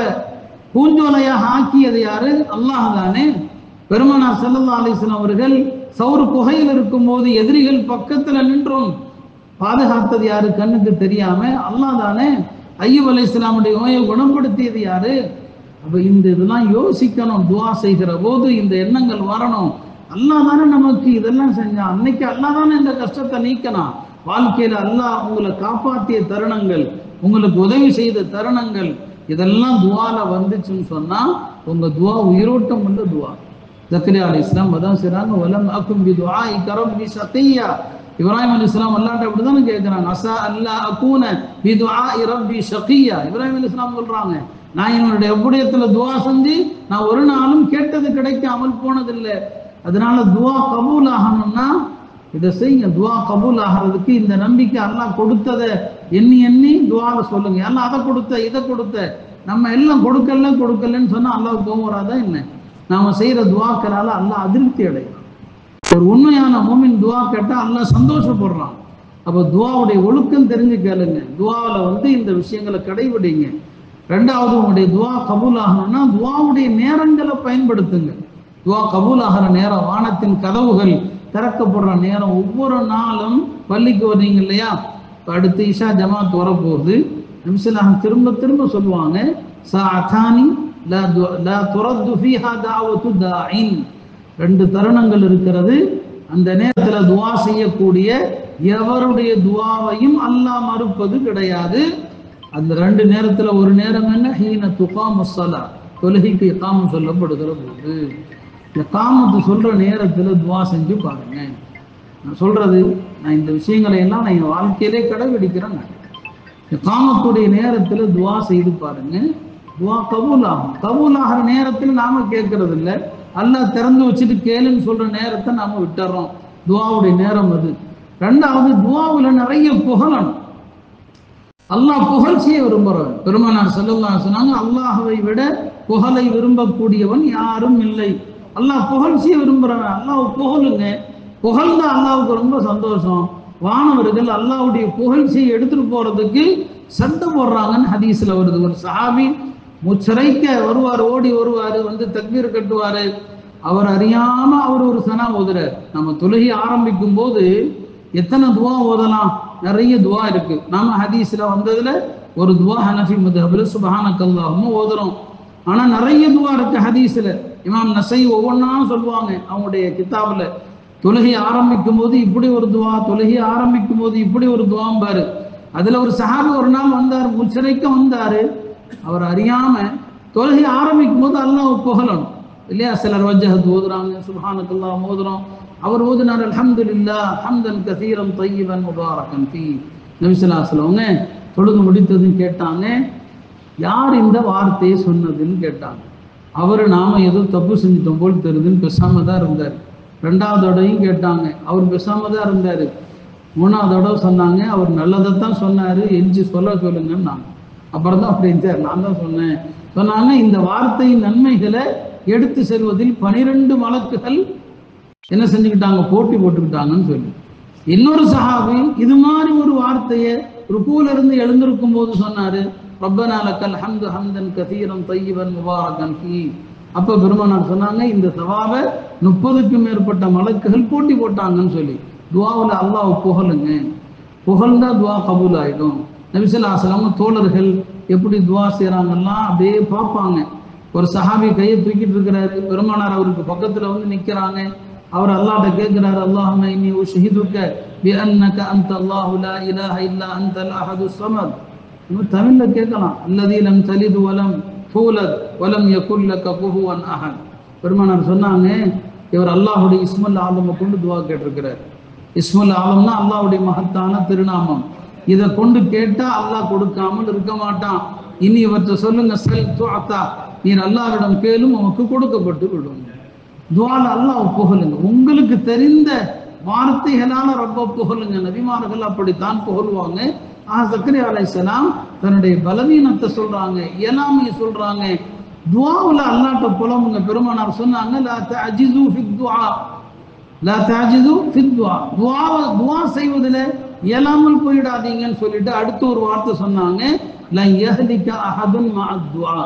பூஞ்சோலையாக ஆக்கியது யாரு? அல்லாஹ் தானே. பெருமானார் ஸல்லல்லாஹு அலைஹி வஸல்லம் அவர்கள் சௌர் குகையில் இருக்கும் போது எதிரிகள் பக்கத்துல நின்றும் பாதுகாத்தது யாரு? கண்ணுக்கு தெரியாம அல்லாஹ் தானே. அய்யூப் அலைஹிஸ்ஸலாமுடைய நோயை குணப்படுத்தியது யாரு? அப்ப இந்த இதெல்லாம் யோசிக்கணும். துஆ செய்கிற போது இந்த எண்ணங்கள் வரணும். அல்லாஹ் தானே நமக்கு இதெல்லாம் செஞ்சான். அன்னைக்கு அல்லாஹ் தானே இந்த கஷ்டத்தை நீக்கணும். வாழ்க்கையில அல்லாஹ் உங்களை காப்பாற்றிய தருணங்கள், உங்களுக்கு உதவி செய்த தருணங்கள், இதெல்லாம் துஆல வந்துச்சுன்னு சொன்னா உங்க துஆ உயிரோட்டம் உள்ள துஆ. ஜக்கரியா அலைஹிஸ்ஸலாம் அதான் செய்றாங்க, வலம் அகும் பிதுஆஇக ரப்பி ஷகியா. இப்ராஹிம் அலைஹிஸ்ஸலாம் அல்லாஹ்ட்ட அப்படிதானே கேட்கிறாங்க, அஸா அல்லா அகூன பிதுஆஇ ரப்பி ஷகியா. இப்ராஹிம் அலைஹிஸ்ஸலாம் சொல்றாங்க, நான் என்னுடைய உபதேசத்துல துஆ செஞ்சு நான் ஒரு நாளும் கேட்டது கிடைக்காமல் போனதில்லை. அதனால துஆ கபூல் ஆகணும்னா இதை செய்யுங்க. துஆ கபூல் ஆகிறதுக்கு இந்த நம்பிக்கை அல்லாஹ் கொடுத்ததை எண்ணி எண்ணி துஆல சொல்லுங்க. அல்லாஹ் அதை கொடுத்த இதை கொடுத்த, நம்ம எல்லாம் கொடுக்கலன்னு சொன்னா அல்லாஹ் கோபம் வராதா என்ன? நாம செய்யற துஆக்களால அல்லாஹ் அதிருப்தி அடையும். ஒரு உண்மையான மூமின் துஆ கேட்டா அல்லாஹ் சந்தோஷப்படுறான். அப்ப துஆவுடைய ஒழுக்கம் தெரிஞ்சு கேளுங்க. துஆல இந்த விஷயங்களை கடைபிடிங்க. ரெண்டாவது, உங்களுடைய துஆ கபூல் ஆகணும்னா துஆவுடைய நேரங்களை பயன்படுத்துங்க. துஆ கபூல் ஆகிற நேரம், வானத்தின் கதவுகள் திறக்கப்படுற நேரம். ஒவ்வொரு நாளும் பள்ளிக்கு வர்றீங்க இல்லையா, அடுத்து இஷா ஜமாத் வரப்போகுது. நபி ஸல்லல்லாஹு அலைஹி திரும்ப திரும்ப சொல்லுவாங்க, சஅதானி லா துரது ஃபீஹா தஅவத்து தாஇன். 2 தருணங்கள் இருக்கிறது. அந்த நேரத்தில் துஆ செய்யக்கூடிய எவருடைய துஆவையும் அல்லாஹ் மறுப்பது கிடையாது. அந்த 2 நேரத்துல ஒரு நேரம் என்ன? ஹீன துகாமுஸ் ஸலா, தொழுகைக்கு இகாமத் சொல்லப்படுகிற போது. இகாமத்து சொல்ற நேரத்துல துஆ செஞ்சு பாருங்க. நான் சொல்றது, நான் இந்த விஷயங்களை எல்லாம் நான் என் வாழ்க்கையிலே கடைபிடிக்கிறேன். இகாமத்துடைய நேரத்துல துஆ செய்து பாருங்க. துஆ கபூல் ஆகும். கபூல் ஆகிற நேரத்தில் நாம கேட்கறது இல்லை, அல்லாஹ் திறந்து வச்சுட்டு கேளுன்னு சொல்ற நேரத்தை நாம விட்டுறோம். துஆவுடைய நேரம் அது. ரெண்டாவது, துஆவுல நிறைய புகழணும். அல்லாஹ் புகழ்ச்சியை விரும்புறவன். பெருமானார் ஸல்லல்லாஹு அலைஹி சொன்னாங்க, அல்லாஹ்வை விட புகழை விரும்பக்கூடியவன் யாரும் இல்லை. அல்லாஹ் புகழ்ச்சியை விரும்புறவன். அல்லாஹ் புகழுங்க. புகழ்ந்தா அல்லாஹ்வுக்கு ரொம்ப சந்தோஷம். வானவர்கள் அல்லாஹ்வுடைய புகழ்ச்சியை எடுத்துட்டு போறதுக்கு சண்டை போடுறாங்கன்னு ஹதீஸ்ல வருது. ஒரு சஹாபி முச்சரைக்க வருவார், ஓடி வருவாரு, தக்பீர் கட்டுவாரு. அவர் அறியாம அவர் ஒரு சனா ஓதுறார். நம்ம தொழுகை ஆரம்பிக்கும் போது எத்தனை துஆ ஓதலாம்? நிறைய துஆ இருக்கு. நாம ஹதீஸ்ல வந்ததுல ஒரு துஆ ஹனஃபி மத்ஹப்ல சுப்ஹானக்கல்லாஹும்ம ஓதுறோம். ஆனா நிறைய துஆ இருக்கு ஹதீஸ்ல. இமாம் நஸை ஒவ்வொன்றா சொல்லுவாங்க அவங்களுடைய கிதாபுல. தொழுகை ஆரம்பிக்கும் போது இப்படி ஒரு துஆ, தொழுகை ஆரம்பிக்கும் போது இப்படி ஒரு துஆம் பாரு. அதுல ஒரு சஹாபி ஒரு நாள் வந்தார், முச்சரைக்க வந்தாரு. அவர் அறியாம தொழுகை ஆரம்பிக்கும் போது அல்லாஹ் புகழணும் இல்லையா? சிலர் வஜ்ஹத் ஓதுறாங்க, சுப்ஹானக்கல்லாஹ் ஓதுறோம். அவர் ஓதுனார், அல்ஹம்துலில்லாஹ் ஹம்தன் கஸீரன் தய்யிபன் முபாரக்கன் ஃபீ. நபி ஸல்லல்லாஹு அலைஹி வஸல்லம் தொழுது முடித்ததுன்னு கேட்டாங்க, யார் இந்த வார்த்தையை சொன்னதுன்னு கேட்டாங்க. அவர் நாம ஏதோ தப்பு செஞ்சிட்டோம் போல் தெரியுதுன்னு பேசாம தான் இருந்தார். 2வது தடவையும் கேட்டாங்க, அவர் பேசாம தான் இருந்தார். 3வது தடவை சொன்னாங்க, அவர் நல்லதைத்தான் சொன்னாரு, எஞ்சி சொல்லுங்கன்னு நாங்க. அப்புறம் தான் அப்படி இருந்தார், நான் தான் சொன்னாங்க. இந்த வார்த்தையின் நன்மைகளை எடுத்து செல்வதில் 12 மலக்குகள் என்ன செஞ்சுக்கிட்டாங்க? போட்டி போட்டுக்கிட்டாங்கன்னு சொல்லி. இன்னொரு சஹாபி இது மாதிரி ஒரு வார்த்தையை ருக்கூல இருந்து எழுந்திருக்கும் போது சொன்னாரு, ரப்பனா லக்கல் ஹம்து ஹம்தன் கஸீரன் தய்யிபன் முபாரக்கன் ஃபீ. அப்ப பெருமானார் சொன்னாங்க, இந்த சவாபை 30க்கும் மேற்பட்ட மலக்குகள் போட்டி போட்டாங்கன்னு சொல்லி. துஆவுல அல்லாஹ் புகழுங்க. புகழ்ந்தா துஆ கபூல் ஆயிடும். நபி ஸல்லல்லாஹு அலைஹி வஸல்லம் தோழர்கள் எப்படி துஆ செய்றாங்கலாம் அப்படியே பார்ப்பாங்க. ஒரு சஹாபி கையை தூக்கிட்டு இருக்கிறாரு, பெருமானார் அவருக்கு பக்கத்துல நிக்கிறாங்க. அவர் அல்லாஹ்ட்ட கேட்கிறாரு, அல்லாஹும்ம இன்னி உஷ்ஹிதுக பிஅன்னக அன்த அல்லாஹு லா இலாஹ இல்லா அன்தல் அஹதுஸ் ஸமத். தமிழ்ல கேட்கலாம், அல்லதீ லம் தலிது வலம் தூலத் வலம் யகுல் லக குஃபுவன் அஹத். பெருமானார் சொன்னாங்க, இவர் அல்லாஹ்வுடைய இஸ்முல் ஆலமை கொண்டு துஆ கேட்டிருக்கிறார். இஸ்முல் ஆலம்னா அல்லாஹ்வுடைய மகத்தான திருநாமம். இதை கொண்டு கேட்டா அல்லாஹ் கொடுக்காமல் இருக்க மாட்டான். இனி இவற்றை சொல்லுங்க, செல் துஅத்தா, நீர் அல்லாஹ்விடம் கேளும் உமக்கு கொடுக்கப்பட்டு விடும். துஆல அல்லாஹ் புகழுங்க. உங்களுக்கு தெரிந்த வார்த்தைகளால ரொம்ப புகழுங்க. நபிமார்கள் அப்படித்தான் புகழ்வாங்க. ஜக்கரியா அலைஹிஸ்ஸலாம் தன்னுடைய பலவீனத்தை சொல்றாங்க, இயலாமையை சொல்றாங்க. துஆவுல அல்லாஹ்ட்ட புலம்புங்க. பெருமானார் சொன்னாங்க, லா தஅஜிஸு ஃபி துஆ, லா தாஜிது ஃபித் துஆ, துஆ செய்வதில் இயலாமல் போயிடாதீங்கன்னு சொல்லிட்டு அடுத்து ஒரு வார்த்தை சொன்னாங்க, லா யஹ்லிக அஹதுன் மஅத் துஆ,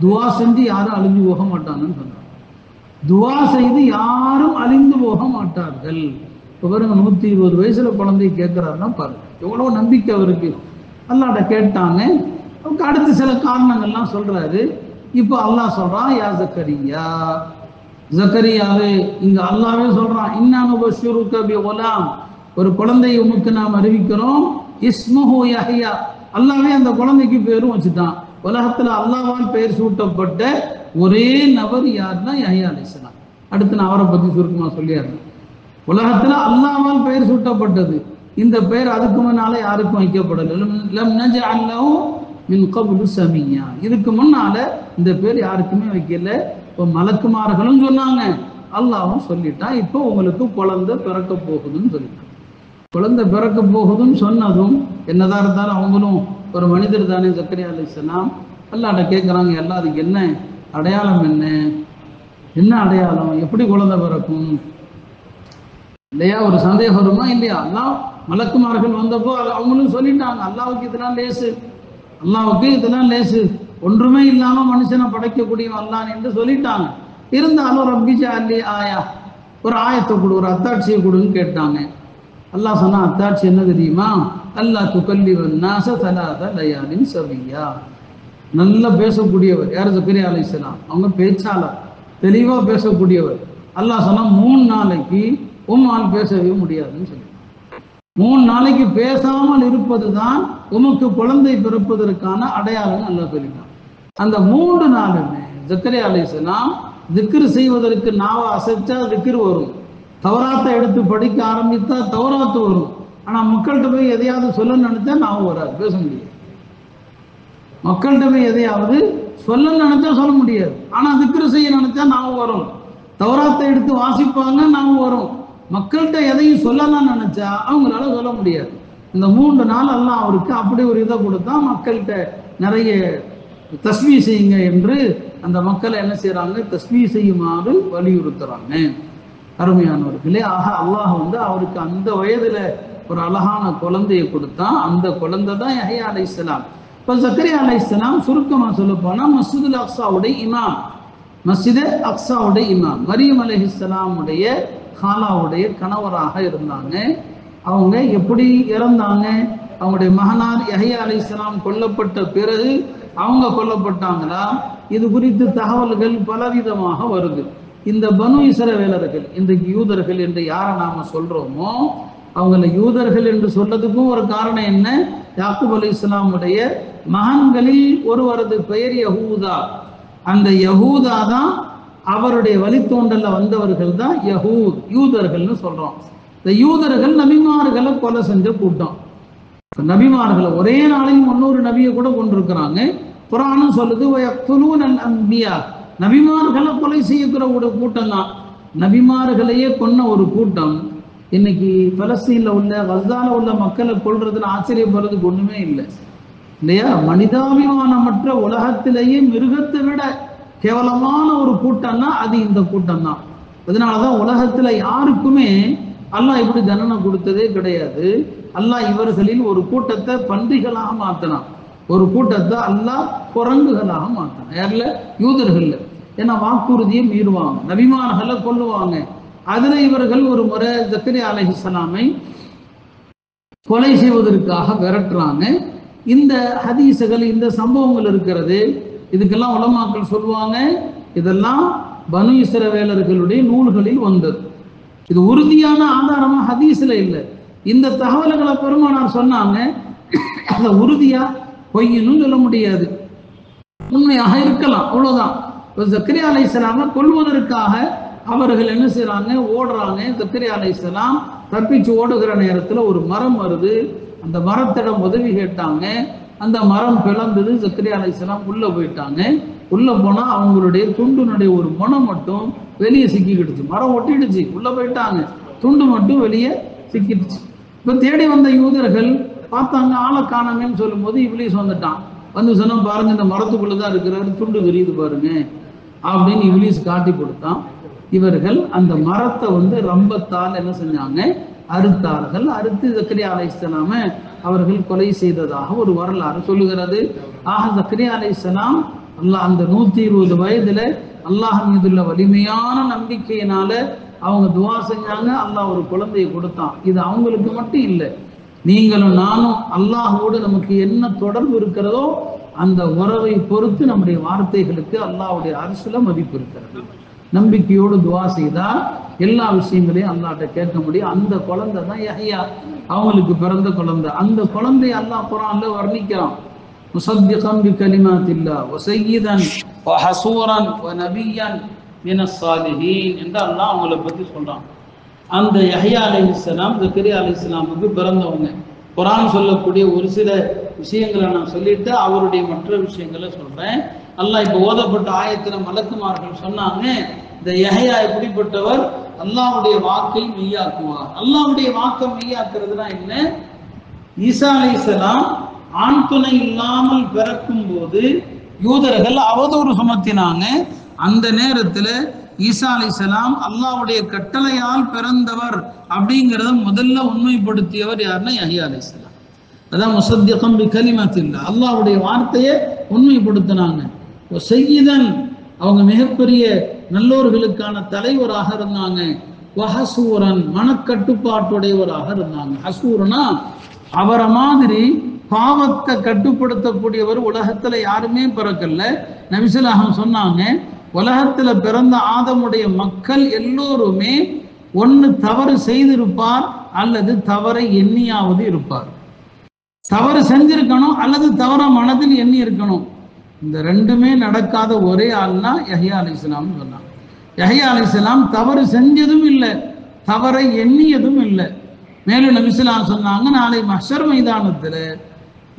துஆ செஞ்சு யாரும் அழிஞ்சு போக மாட்டாங்கன்னு சொன்னாங்க. துஆ செய்து யாரும் அழிந்து போக மாட்டார்கள். இப்போ பாருங்க, 120 வயசுல குழந்தைய கேட்கிறாருன்னா பாருங்க எவ்வளவு நம்பிக்கை அவருக்கு. அல்லாஹ்ட்ட கேட்டாங்க, அவருக்கு அடுத்து சில காரணங்கள்லாம் சொல்றாரு. இப்போ அல்லாஹ் சொல்றான், யா ஜக்கரியா, ஜக்கரியாவே, இங்க அல்லாஹ்வே சொல்றான், இன்னா நுபஷ்ஷிருக பிகுலாம், ஒரு குழந்தையை உமக்கு நாம் அறிவிக்கிறோம், இஸ்முஹு யஹ்யா, அல்லாஹ்வே அந்த குழந்தைக்கு பேரும் வச்சுட்டான். உலகத்துல அல்லாஹ்வால் பெயர் சூட்டப்பட்ட ஒரே நபர் யாருன்னா யஹ்யா அலைஹிஸ்ஸலாம். அடுத்து நான் அவரை பத்தி சுருக்கமா சொல்லிடுறேன். உலகத்துல அல்லாஹ்வால் பெயர் சூட்டப்பட்டது. இந்த பெயர் அதுக்கு முன்னால யாருக்கும் வைக்கப்படல. லம் நஜஅல் லஹு மின் கப்லு சமியா, இதுக்கு முன்னால இந்த பேர் யாருக்குமே வைக்கல. இப்போ மலக்குமார்களும் சொன்னாங்க, அல்லாஹ்வும் சொல்லிட்டான், இப்போ உங்களுக்கு குழந்தை பிறக்க போகுதுன்னு சொல்லிட்டான். குழந்தை பிறக்க போகுதுன்னு சொன்னதும் என்னதான் இருந்தாலும் அவங்களும் ஒரு மனிதர் தானே ஜக்கரியா அலைஹிஸ்ஸலாம். அல்லாஹ்ட்ட கேட்குறாங்க, எல்லாம் அதுக்கு என்ன அடையாளம், என்ன அடையாளம், எப்படி குழந்தை பிறக்கும் இல்லையா, ஒரு சந்தேகம் வருமா இல்லையா? அல்லாஹ் மலக்குமார்கள் வந்தப்போ அவங்களும் சொல்லிட்டாங்க, அல்லாஹ்வுக்கு இதெல்லாம் லேசு, அல்லாஹ்வுக்கு இதெல்லாம் லேசு, ஒன்றுமே இல்லாம மனுஷனை படைக்கக்கூடிய அல்லாஹ் என்று சொல்லிட்டாங்க. இருந்தாலும் ரப்பி ஜஅல்லி ஆயா, ஒரு ஆயத்தை கொடு, ஒரு அத்தாட்சியை கொடுன்னு கேட்டாங்க. அல்லாஹ் சொன்னா, அத்தாட்சி என்ன தெரியுமா, அல்லா துகல்லிவன் நாஸ ஸலாஸ லயாலின் சவியா, நல்லா பேசக்கூடியவர் யார், ஜக்கரியா அலைஹிஸ்ஸலாம். அவங்க பேச்சாளர், தெளிவா பேசக்கூடியவர். அல்லாஹ் சொன்னா 3 நாளைக்கு உம்மால் பேசவே முடியாதுன்னு சொல்லி, 3 நாளைக்கு பேசாமல் இருப்பது தான் உமக்கு குழந்தை பிறப்பதற்கான அடையாளம் அல்லாஹ் சொல்லிட்டான். அந்த 3 நாளுமே ஜக்கரியா அலைஹிஸ்ஸலாம் திக்ர் செய்வதற்கு நாவ அசைச்சா திக்ர் வரும், தௌராத்தை எடுத்து படிக்க ஆரம்பித்தா தௌராத்து வரும். ஆனா மக்கள்கிட்ட போய் எதையாவது சொல்ல நினைச்சா நாவ வராது, பேச முடியாது. மக்கள்கிட்ட போய் எதையாவது சொல்ல நினைச்சா சொல்ல முடியாது. ஆனா திக்ர் செய்ய நினைச்சா நாவ வரும், தௌராத்தை எடுத்து வாசிப்பாங்க நாவ வரும். மக்கள்கிட்ட எதையும் சொல்லலாம் நினைச்சா அவங்களால சொல்ல முடியாது. இந்த 3 நாள் எல்லாம் அவருக்கு அப்படி ஒரு இதை கொடுத்தா, மக்கள்கிட்ட நிறைய தஸ்மீ செய்யுங்க என்று அந்த மக்களை என்ன செய்யறாங்க, தஸ்மீ செய்யுமாறு வலியுறுத்துறாங்க. அருமையானவர்களே, ஆக அல்லாஹ் அவருக்கு அந்த வயதுல ஒரு அழகான குழந்தையை கொடுத்தான். அந்த குழந்தை தான் யஹ்யா அலைஹிஸ்ஸலாம். இப்போ ஜக்கரியா அலைஹிஸ்ஸலாம் சுருக்கமா சொல்ல போனா மஸ்ஜிதுல் அக்ஸாவுடைய இமாம், மஸ்ஜித் அக்ஸாவுடைய இமாம், மரியம் அலைஹிஸ்ஸலாமுடைய காலாவுடைய கணவராக இருந்தாங்க. அவங்க எப்படி இறந்தாங்க, அவங்களுடைய மகனார் யஹ்யா அலைஹிஸ்ஸலாம் கொல்லப்பட்ட பிறகு அவங்க கொல்லப்பட்டாங்களா, இது குறித்து தகவல்கள் பலவிதமாக வருது. இந்த பனு இஸ்ரவேலர்கள், இந்த யூதர்கள் என்று யாரை நாம சொல்றோமோ அவங்கள யூதர்கள் என்று சொல்றதுக்கும் ஒரு காரணம் என்ன, யாக்கூப் அலைஹிஸ்ஸலாமுடைய மகன்களில் ஒருவரது பெயர் யஹூதா. அந்த யஹூதா தான் அவருடைய வழித்தோன்றல்ல வந்தவர்கள் தான் யூதர்கள்னு சொல்றோம். இந்த யூதர்கள் நபிமார்களை கொலை செஞ்ச கூட்டம். நபிமார்களை ஒரே நாளில் 300 நபியை கூட கொண்டிருக்கிறாங்க. குர்ஆனும் சொல்லுது, நபிமார்களை கொலை செய்யக்கிற ஒரு கூட்டம் தான். நபிமார்களையே கொன்ன ஒரு கூட்டம் இன்னைக்கு பலஸ்தீன்ல உள்ள கஸால உள்ள மக்களை கொல்றதுல ஆச்சரியப்படுறதுக்கு ஒண்ணுமே இல்லை இல்லையா? மனிதாபிமானமற்ற உலகத்திலேயே மிருகத்தை விட கேவலமான ஒரு கூட்டம்னா அது இந்த கூட்டம் தான். அதனாலதான் உலகத்துல யாருக்குமே அல்லாஹ் இப்படி தண்டனை கொடுத்ததே கிடையாது. அல்லாஹ் இவர்களில் ஒரு கூட்டத்தை பன்றிகளாக மாத்தினான், ஒரு கூட்டத்தை அல்லாஹ் குரங்குகளாக மாத்தினான். யார்ல? யூதர்கள்ல. ஏன்னா வாக்குறுதியை மீறுவாங்க, நபிமார்களை கொல்லுவாங்க. அதுல இவர்கள் ஒரு முறை ஜக்கரியா அலைஹிஸ்ஸலாமை கொலை செய்வதற்காக விரட்டுறாங்க. இந்த ஹதீஸுகள், இந்த சம்பவங்கள் இருக்கிறது, இதுக்கெல்லாம் உலமாக்கள் சொல்லுவாங்க, இதெல்லாம் பனு இஸ்ரவேலர்களுடைய நூல்களில் வந்தது. இது உறுதியான ஆதாரமா ஹதீஸ்ல இல்லை. இந்த தகவல்களை பெருமானார் சொன்னாங்க, அதை உறுதியா பொய்ன்னு சொல்ல முடியாது, உண்மையாக இருக்கலாம், அவ்வளவுதான். ஜக்கரியா அலைஹிஸ்ஸலாமை கொல்வதற்காக அவர்கள் என்ன செய்யறாங்க, ஓடுறாங்க. ஜக்கரியா அலைஹிஸ்ஸலாம் தப்பிச்சு ஓடுகிற நேரத்துல ஒரு மரம் வருது. அந்த மரத்திடம் உதவி கேட்டாங்க. அந்த மரம் பிளந்தது. ஜக்கரியா அலைஹிஸ்ஸலாம் உள்ள போயிட்டாங்க. உள்ள போனா அவங்களுடைய துண்டுனுடைய ஒரு முனை மட்டும் வெளியே சிக்கிக்கிடுச்சு. மரம் ஒட்டிடுச்சு, உள்ள போயிட்டாங்க, துண்டு மட்டும் வெளியே சிக்கிடுச்சு. இப்ப தேடி வந்த யூதர்கள் பார்த்தாங்க, ஆளை காணாங்கன்னு சொல்லும் போது இப்லீஸ் வந்துட்டான். வந்து சொன்னா, பாருங்க இந்த மரத்துக்குள்ளதான் இருக்கிறாரு, துண்டு தெரியுது பாருங்க அப்படின்னு இப்லீஸ் காட்டி கொடுத்தான். இவர்கள் அந்த மரத்தை வந்து ரம்பத்தால் என்ன செஞ்சாங்க, அறுத்தார்கள். அறுத்து ஜக்கரியா அலைஹிஸ்ஸலாம அவர்கள் கொலை செய்ததாக ஒரு வரலாறு சொல்லுகிறது. ஆக ஜக்கரியா அலைஹிஸ்ஸலாம் அல்லாஹ் அந்த 120 வயதுல அல்லாஹ் மீதுள்ள வலிமையான நம்பிக்கையினால அவங்க துவா செஞ்சாங்க. அல்லாஹ் ஒரு குழந்தையை கொடுத்தான். இது அவங்களுக்கு மட்டும் இல்லை, நீங்களும் நானும் அல்லாஹோடு நமக்கு என்ன தொடர்பு இருக்கிறதோ அந்த உறவை பொறுத்து நம்முடைய வார்த்தைகளுக்கு அல்லாஹ்வுடைய அரசுல மதிப்பு இருக்கிறது. நம்பிக்கையோடு துவா செய்தால் எல்லா விஷயங்களையும் அல்லாஹ்ட்ட கேட்க முடியும். அந்த குழந்தை தான் யஹ்யா, அவங்களுக்கு பிறந்த குழந்தை. அந்த குழந்தையை அல்லாஹ் குர்ஆன்ல வர்ணிக்கிறான். முஸத்திகன் பிகலிமாத்தில்லாஹ் வ சய்யிதன் வ ஹஸூரன் வ நபியன் மினஸ் ஸாலிஹீன் என்று அல்லாஹ் அவங்களை பற்றி சொல்றான். அந்த யஹ்யா அலைஹிஸ்ஸலாம் ஜக்கரியா அலைஹிஸ்ஸலாமுக்கு பிறந்தவங்க. குர்ஆன் சொல்லக்கூடிய ஒரு சில விஷயங்களை நான் சொல்லிட்டு அவருடைய மற்ற விஷயங்களை சொல்றேன். அல்லாஹ் இப்போ ஓதப்பட்ட ஆயத்துல மலக்குமார்கள் சொன்னாங்க, இந்த யஹ்யா எப்படிப்பட்டவர், அல்லாஹ்வுடைய வாக்கை மெய்யாக்குவார். அல்லாஹ்வுடைய வாக்கை மெய்யாக்குறதுனா என்ன? ஈசா அலைஹிஸ்ஸலாம் ஆண் துணை இல்லாமல் பிறக்கும் போது யூதர்கள் அவதூறு சுமத்தினாங்க. அந்த நேரத்துல ஈசா அலைஹிஸ்ஸலாம் அல்லாஹ்வுடைய கட்டளையால் பிறந்தவர் அப்படிங்கிறத முதல்ல உண்மைப்படுத்தியவர் யாருன்னா யஹ்யா அலைஹிஸ்ஸலாம். அதான் முஸத்திகன் பிகலிமாத்தில்லாஹ், அல்லாஹ்வுடைய வார்த்தையை உண்மைப்படுத்தினாங்க. சய்யிதன், அவங்க மிகப்பெரிய நல்லோர்களுக்கான தலைவராக இருந்தாங்க. வஹசூரன், மனக்கட்டுப்பாட்டுடையவராக இருந்தாங்க. ஹசூரனா அவரை மாதிரி பாவத்தை கட்டுப்படுத்தக்கூடியவர் உலகத்துல யாருமே பிறக்கல. நபி ஸல்லல்லாஹு அலைஹி வஸல்லம் சொன்னாங்க, உலகத்துல பிறந்த ஆதமுடைய மக்கள் எல்லோருமே ஒன்னு தவறு செய்திருப்பார் அல்லது தவறை எண்ணியாவது இருப்பார். தவறு செஞ்சிருக்கணும் அல்லது தவற மனதில் எண்ணி இருக்கணும். இந்த ரெண்டுமே நடக்காத ஒரே ஆள்னா யஹ்யா அலைஹிஸ்ஸலாம் சொன்னாங்க. யஹ்யா அலைஹிஸ்ஸலாம் தவறு செஞ்சதும் இல்லை, தவறை எண்ணியதும் இல்லை. மேலும் நபி ஸல்லல்லாஹு அலைஹி வஸல்லம் சொன்னாங்க, நாளை மஹ்ஷர் மைதானத்துல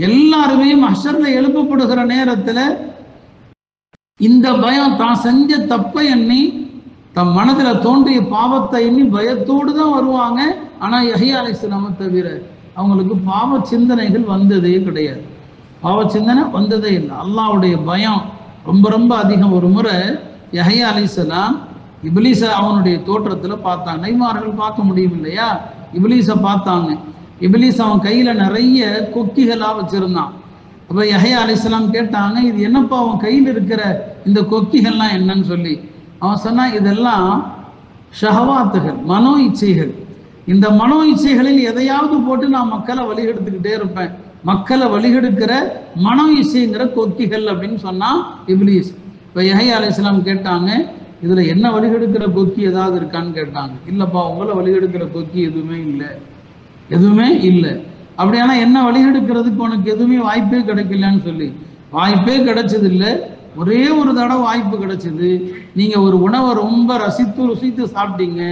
எல்லாருமே மஹ்ஷர்ல எழுப்பப்படுகிற நேரத்துல இந்த பயம், தான் செஞ்ச தப்பை எண்ணி தம் மனதுல தோன்றிய பாவத்தை எண்ணி பயத்தோடு தான் வருவாங்க. ஆனா யஹ்யா அலைஹிஸ்ஸலாமை தவிர அவங்களுக்கு பாவ சிந்தனைகள் வந்ததே கிடையாது. பாவ சிந்தனை வந்ததே இல்லை. அல்லாஹ்வுடைய பயம் ரொம்ப ரொம்ப அதிகம். ஒரு முறை யஹ்யா அலைஹிஸ்ஸலாம் இப்லீஸ அவனுடைய தோற்றத்துல பார்த்தாங்க. நபிமார்கள் பார்க்க முடியும் இல்லையா, இப்லீஸை பார்த்தாங்க. இப்லீஸ் அவன் கையில நிறைய கொக்கிகளா வச்சிருந்தான். அப்ப யஹ்யா அலைஹிஸ்ஸலாம் கேட்டாங்க, இது என்னப்பா அவன் கையில் இருக்கிற இந்த கொக்கிகள்லாம் என்னன்னு சொல்லி. அவன் சொன்னா, இதெல்லாம் ஷஹவாத்துகள், மனோ இச்சைகள். இந்த மனோ இச்சைகளில் எதையாவது போட்டு நான் மக்களை வழிகெடுத்துக்கிட்டே இருப்பேன். மக்களை வழிகெடுக்கிற மனோ இச்சைங்கிற கொக்கிகள் அப்படின்னு சொன்னா இப்லீஸ். இப்ப யஹ்யா அலைஹிஸ்ஸலாம் கேட்டாங்க, இதுல என்ன வழிகெடுக்கிற கொக்கி ஏதாவது இருக்கான்னு கேட்டாங்க. இல்லப்பா, உங்களை வழிகெடுக்கிற கொக்கி எதுவுமே இல்லை, எதுவுமே இல்லை. அப்படியானா என்ன வழிகெடுக்கிறதுக்கு உனக்கு எதுவுமே வாய்ப்பே கிடைக்கலன்னு சொல்லி. வாய்ப்பே கிடைச்சது இல்லை, ஒரே ஒரு தடவை வாய்ப்பு கிடைச்சது. நீங்க ஒரு உணவை ரொம்ப ருசித்து சாப்பிட்டீங்க,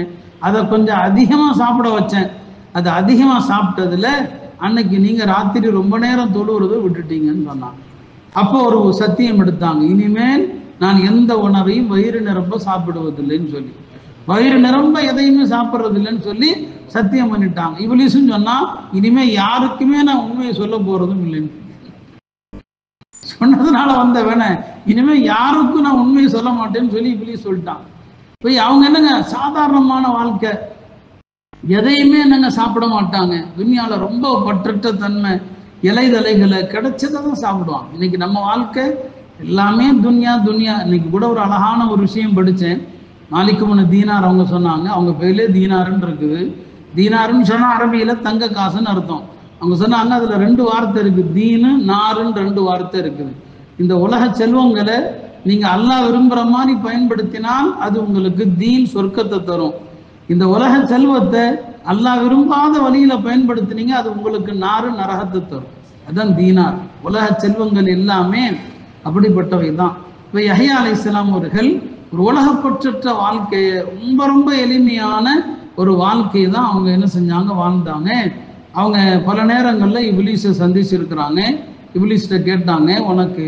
அதை கொஞ்சம் அதிகமா சாப்பிட வச்சேன். அது அதிகமா சாப்பிட்டதுல அன்னைக்கு நீங்க ராத்திரி ரொம்ப நேரம் தொழுவுறதை விட்டுட்டீங்கன்னு சொன்னாங்க. அப்போ ஒரு சத்தியம் எடுத்தாங்க, இனிமேல் நான் எந்த உணவையும் வயிறு நிரம்ப சாப்பிடுவதில்லைன்னு சொல்லி, வயிறு நிரம்ப எதையுமே சாப்பிட்றது இல்லைன்னு சொல்லி சத்தியம் பண்ணிட்டாங்க. இப்லீஸும் சொன்னா, இனிமே யாருக்குமே நான் உண்மையை சொல்ல போறதும் இல்லைன்னு சொன்னதுனால வந்தவன இனிமே யாருக்கும் நான் உண்மையை சொல்ல மாட்டேன்னு சொல்லி இப்லீஸ் சொல்லிட்டான். போய் அவங்க என்னங்க சாதாரணமான வாழ்க்கை, எதையுமே என்னங்க சாப்பிட மாட்டாங்க. துன்யால ரொம்ப பற்றற்ற தன்மை, இலைதலைகளை கிடைச்சதை தான் சாப்பிடுவான். இன்னைக்கு நம்ம வாழ்க்கை எல்லாமே துன்யா துன்யா. இன்னைக்கு கூட ஒரு அழகான ஒரு விஷயம் படித்தேன். மாலிக்குமுன தீனார் அவங்க சொன்னாங்க, அவங்க பேர்லே தீனாருன்னு இருக்குது. தீனாருன்னு சொன்னா அரபியில தங்க காசுன்னு அர்த்தம். அவங்க சொன்னாங்க, அதுல 2 வார்த்தை இருக்கு, தீனு நாருன்னு 2 வார்த்தை இருக்குது. இந்த உலக செல்வங்களை நீங்க அல்லாஹ் விரும்புற மாதிரி பயன்படுத்தினால் அது உங்களுக்கு தீன், சொர்க்கத்தை தரும். இந்த உலக செல்வத்தை அல்லாஹ் விரும்பாத வழியில பயன்படுத்தினீங்க, அது உங்களுக்கு நாறு, நரகத்தை தரும். அதான் தீனார். உலக செல்வங்கள் எல்லாமே அப்படிப்பட்டவை தான். இப்போ யஹ்யா அலைஹிஸ்ஸலாம் அவர்கள் ஒரு உலகப்பற்றற்ற வாழ்க்கையை, ரொம்ப ரொம்ப எளிமையான ஒரு வாழ்க்கையை தான் அவங்க என்ன செஞ்சாங்க, வாழ்ந்தாங்க. அவங்க பல நேரங்களில் இப்லீஸை சந்திச்சிருக்கிறாங்க. இப்லீஸ்கிட்ட கேட்டாங்க, உனக்கு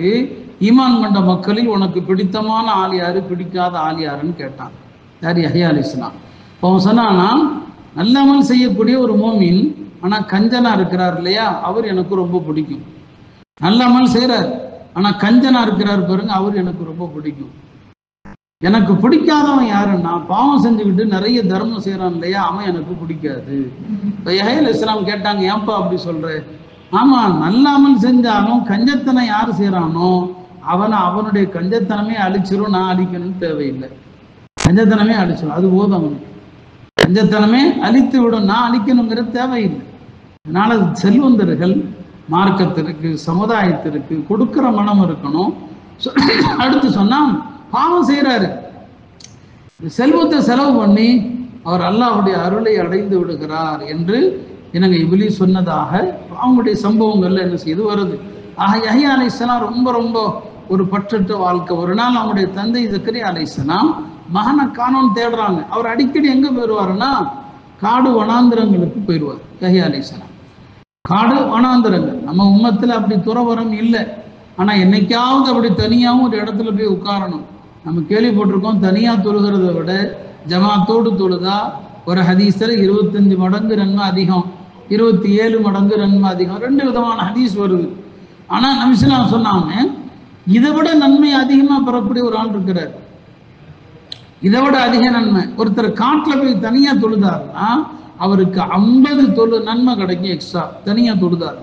ஈமான் கொண்ட மக்களில் உனக்கு பிடித்தமான ஆள் யாரு, பிடிக்காத ஆள் யாருன்னு கேட்டாங்க. யார்? யஹ்யா அலைஹிஸ்ஸலாம். இப்போ அவன் சொன்னான்னா, நல்ல அமல் செய்யக்கூடிய ஒரு மோமின் ஆனா கஞ்சனா இருக்கிறார் இல்லையா, அவர் எனக்கு ரொம்ப பிடிக்கும். நல்ல அமல் செய்கிறார் ஆனா கஞ்சனா இருக்கிறார் பாருங்க, அவர் எனக்கு ரொம்ப பிடிக்கும். எனக்கு பிடிக்காதவன் யாருன்னா பாவம் செஞ்சுக்கிட்டு நிறைய தர்மம் செய்யறான் இல்லையா, அவன் எனக்கு பிடிக்காது. இப்போ யஹ்யா அலைஹிஸ்ஸலாம் கேட்டாங்க, ஏன்பா அப்படி சொல்ற? ஆமா, நல்ல அமல் செஞ்சாலும் கஞ்சத்தனம் யார் செய்யறானோ அவனுடைய கஞ்சத்தனமே அழிச்சிரும், நான் அழிக்கணும்னு தேவையில்லை. கஞ்சத்தனமே அழிச்சிடும், அது போதும். அவனுக்கு கஞ்சத்தனமே அழித்து விடும், நான் அழிக்கணுங்கிறது தேவையில்லை. அதனால செல்வந்தர்கள் மார்க்கத்திற்கு சமுதாயத்திற்கு கொடுக்கிற மனம் இருக்கணும். அடுத்து சொன்னா பாவம் செய்யறாரு, செல்வத்தை செலவு பண்ணி அவர் அல்லாஹ்வுடைய அருளை அடைந்து விடுகிறார் என்று எனக்கு இப்லீஸ் சொன்னதாக அவங்களுடைய சம்பவங்கள்ல என்ன செய்து வருது. ஆக யஹ்யா அலைஹிஸ்ஸலாம் ரொம்ப ரொம்ப ஒரு பற்றற்ற வாழ்க்கை. ஒரு நாள் அவங்களுடைய தந்தை ஜக்கரியா அலைஹிஸ்ஸலாம் மகனை காணோன்னு தேடுறாங்க. அவர் அடிக்கடி எங்க போயிடுவாருன்னா காடு வனாந்திரங்களுக்கு போயிடுவார். யஹ்யா அலைஹிஸ்ஸலாம் காடு வனாந்திரங்கள், நம்ம உம்மத்துல அப்படி துறவரம் இல்லை. ஆனா என்னைக்காவது அப்படி தனியாகவும் ஒரு இடத்துல போய் உட்காரணும். நம்ம கேள்விப்பட்டிருக்கோம், தனியா தொழுகிறத விட ஜமாத்தோடு தொழுதா ஒரு ஹதீஸ்ல 25 மடங்கு நன்மை அதிகம், 27 மடங்கு நன்மை அதிகம், 2 விதமான ஹதீஸ் வருது. ஆனா நபி ஸல்லல்லாஹு அலைஹி வஸல்லம் சொன்னாங்க, இதை விட நன்மை அதிகமா பெறக்கூடிய ஒரு ஆள் இருக்கிறார். இதை விட அதிக நன்மை ஒருத்தர் காட்டுல போய் தனியா தொழுதாருன்னா அவருக்கு 50 நன்மை கிடைக்கும் எக்ஸ்ட்ரா, தனியா தொழுதாரு.